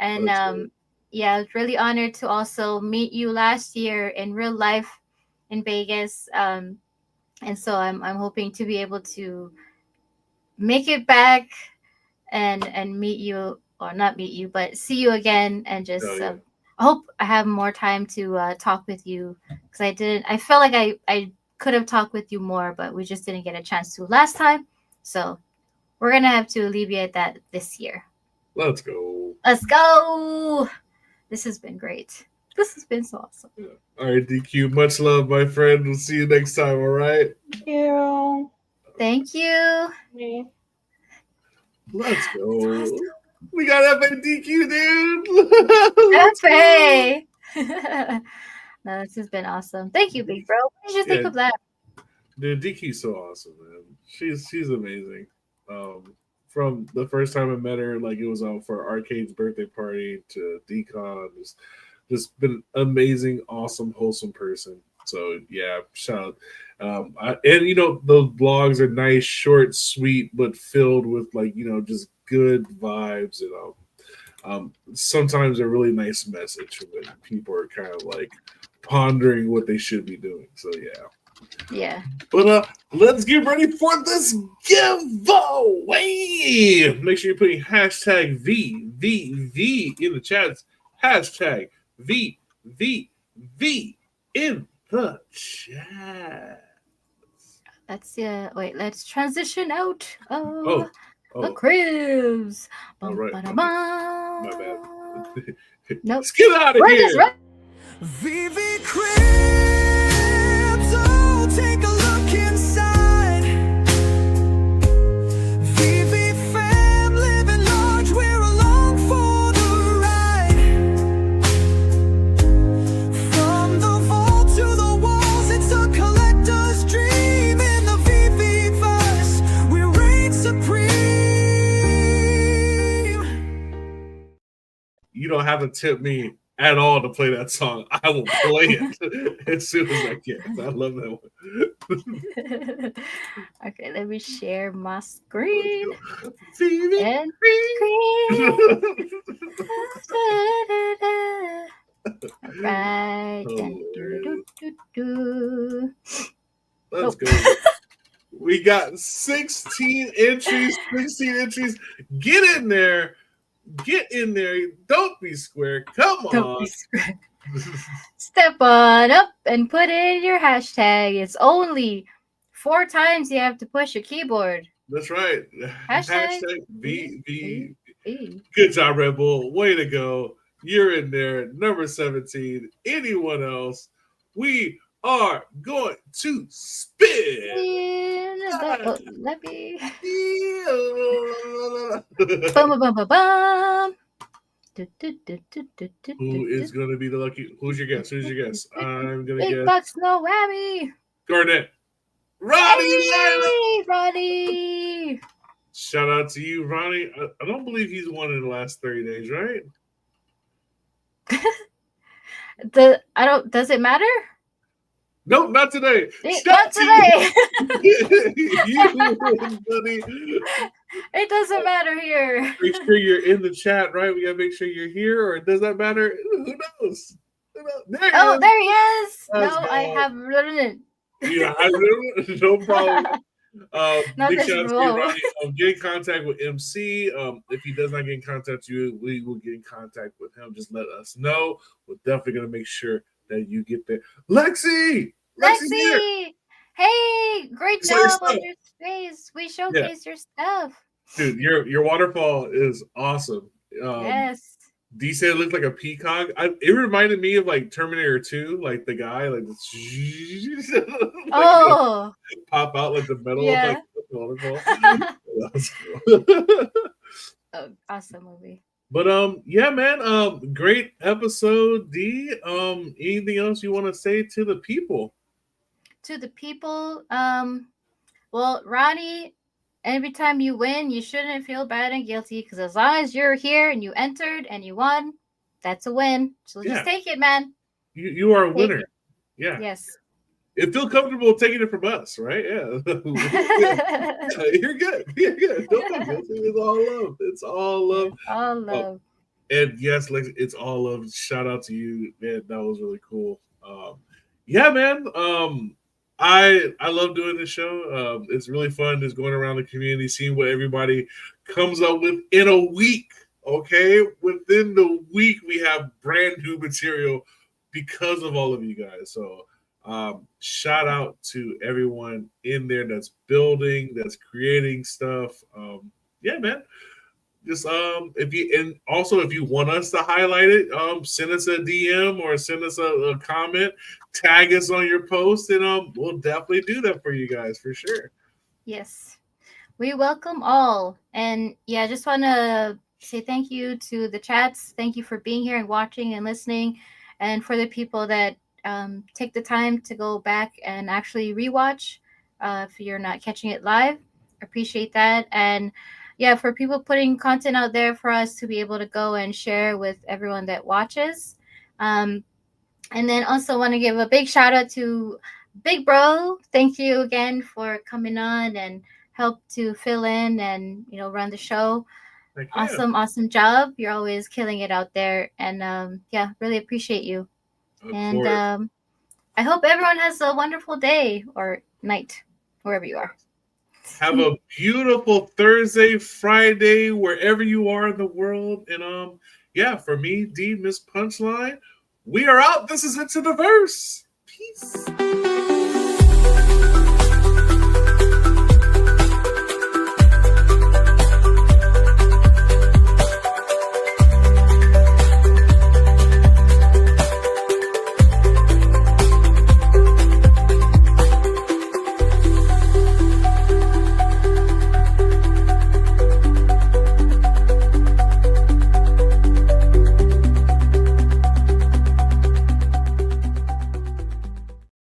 And yeah, really honored to also meet you last year in real life in Vegas. And so I'm hoping to be able to make it back and meet you, or not meet you, but see you again, and just I hope I have more time to talk with you, because I felt like I could have talked with you more, but we just didn't get a chance to last time. So we're gonna have to alleviate that this year. Let's go. Let's go. This has been great. This has been so awesome. Yeah. All right, DQ, much love, my friend. We'll see you next time, all right? Thank you. Thank you. Me. Let's go. We got FADQ, dude. FA. No, this has been awesome. Thank you, big bro. What did you think of that? Dude, DQ's so awesome, man. She's amazing. From the first time I met her, like it was for Arcade's birthday party to Decon, just been amazing, awesome, wholesome person. So yeah, shout out. And those blogs are nice, short, sweet, but filled with just good vibes, and sometimes a really nice message when people are kind of like pondering what they should be doing. So yeah. But let's get ready for this giveaway. Make sure you're putting hashtag VVV in the chats. Hashtag VVV in the chat. Let's let's transition out of the Oh. Cribz. All right. My bad. Nope. Let's get out of here. VeVe Cribz, oh, take a look inside. VeVe fam, living large, we're along for the ride. From the vault to the walls, it's a collector's dream. In the VeVeVerse, we reign supreme. You don't have to tip me at all to play that song. I will play it as soon as I can. I love that one. Okay, let me share my screen. VeVe And right. Let's go. We got 16 entries. Get in there. Don't be square. Come on. Step on up and put in your hashtag. It's only 4 times you have to push your keyboard. That's right. Hashtag VV. Good job, Red Bull. Way to go. You're in there. Number 17. Anyone else? We are going to spin. Let me. Bum, bum, bum, bum. Who is going to be the lucky? Who's your guess? I'm going to Big guess. bucks, no whammy. Garnet. Ronnie. Hey, Ronnie. Shout out to you, Ronnie. I don't believe he's won in the last 30 days, right? Does it matter? Nope, not today. Not today. You win, buddy. It doesn't matter here. Make sure you're in the chat, right? We gotta make sure you're here, or does that matter? Who knows? There he is. Let's No, go. I have written it. Yeah, no problem. Big this shout out to roll. you, Ronnie. Get in contact with MC. If he does not get in contact with you, we will get in contact with him. Just let us know. We're definitely gonna make sure that you get there. Lexi here. Lexi, hey, great Saw your job on stuff. your space. We showcased your stuff. Dude, your waterfall is awesome. Yes. D said it looked like a peacock. It reminded me of like Terminator 2, like the guy, like, Oh, pop out like the metal yeah. like the waterfall. That was cool. Oh, awesome movie. But yeah, man, great episode, D. Anything else you want to say to the people? To the people, well, Ronnie, every time you win, you shouldn't feel bad and guilty because as long as you're here and you entered and you won, that's a win. So just take it, man. You are a winner. It. Yeah. Yes. It feel comfortable taking it from us, right? Yeah. You're good. You're good. Don't feel guilty. It's all love. It's all love. All love. And yes, like it's all love. Shout out to you, man. That was really cool. Yeah, man. I love doing this show. It's really fun just going around the community, seeing what everybody comes up with in a week. Okay, within the week we have brand new material because of all of you guys. So shout out to everyone in there that's building, that's creating stuff. Yeah, man. Just if you want us to highlight it, send us a DM or send us a comment, tag us on your post, and we'll definitely do that for you guys for sure. Yes, we welcome all, and yeah, I just want to say thank you to the chats. Thank you for being here and watching and listening, and for the people that take the time to go back and actually rewatch if you're not catching it live. Appreciate that. And yeah, for people putting content out there for us to be able to go and share with everyone that watches. And then also want to give a big shout out to Big Bro. Thank you again for coming on and help to fill in and, run the show. Awesome job. You're always killing it out there. And yeah, really appreciate you. And I hope everyone has a wonderful day or night, wherever you are. Have a beautiful Thursday, Friday, wherever you are in the world. And yeah, for me, D, Miss Punchline, we are out. This is Into the Verse.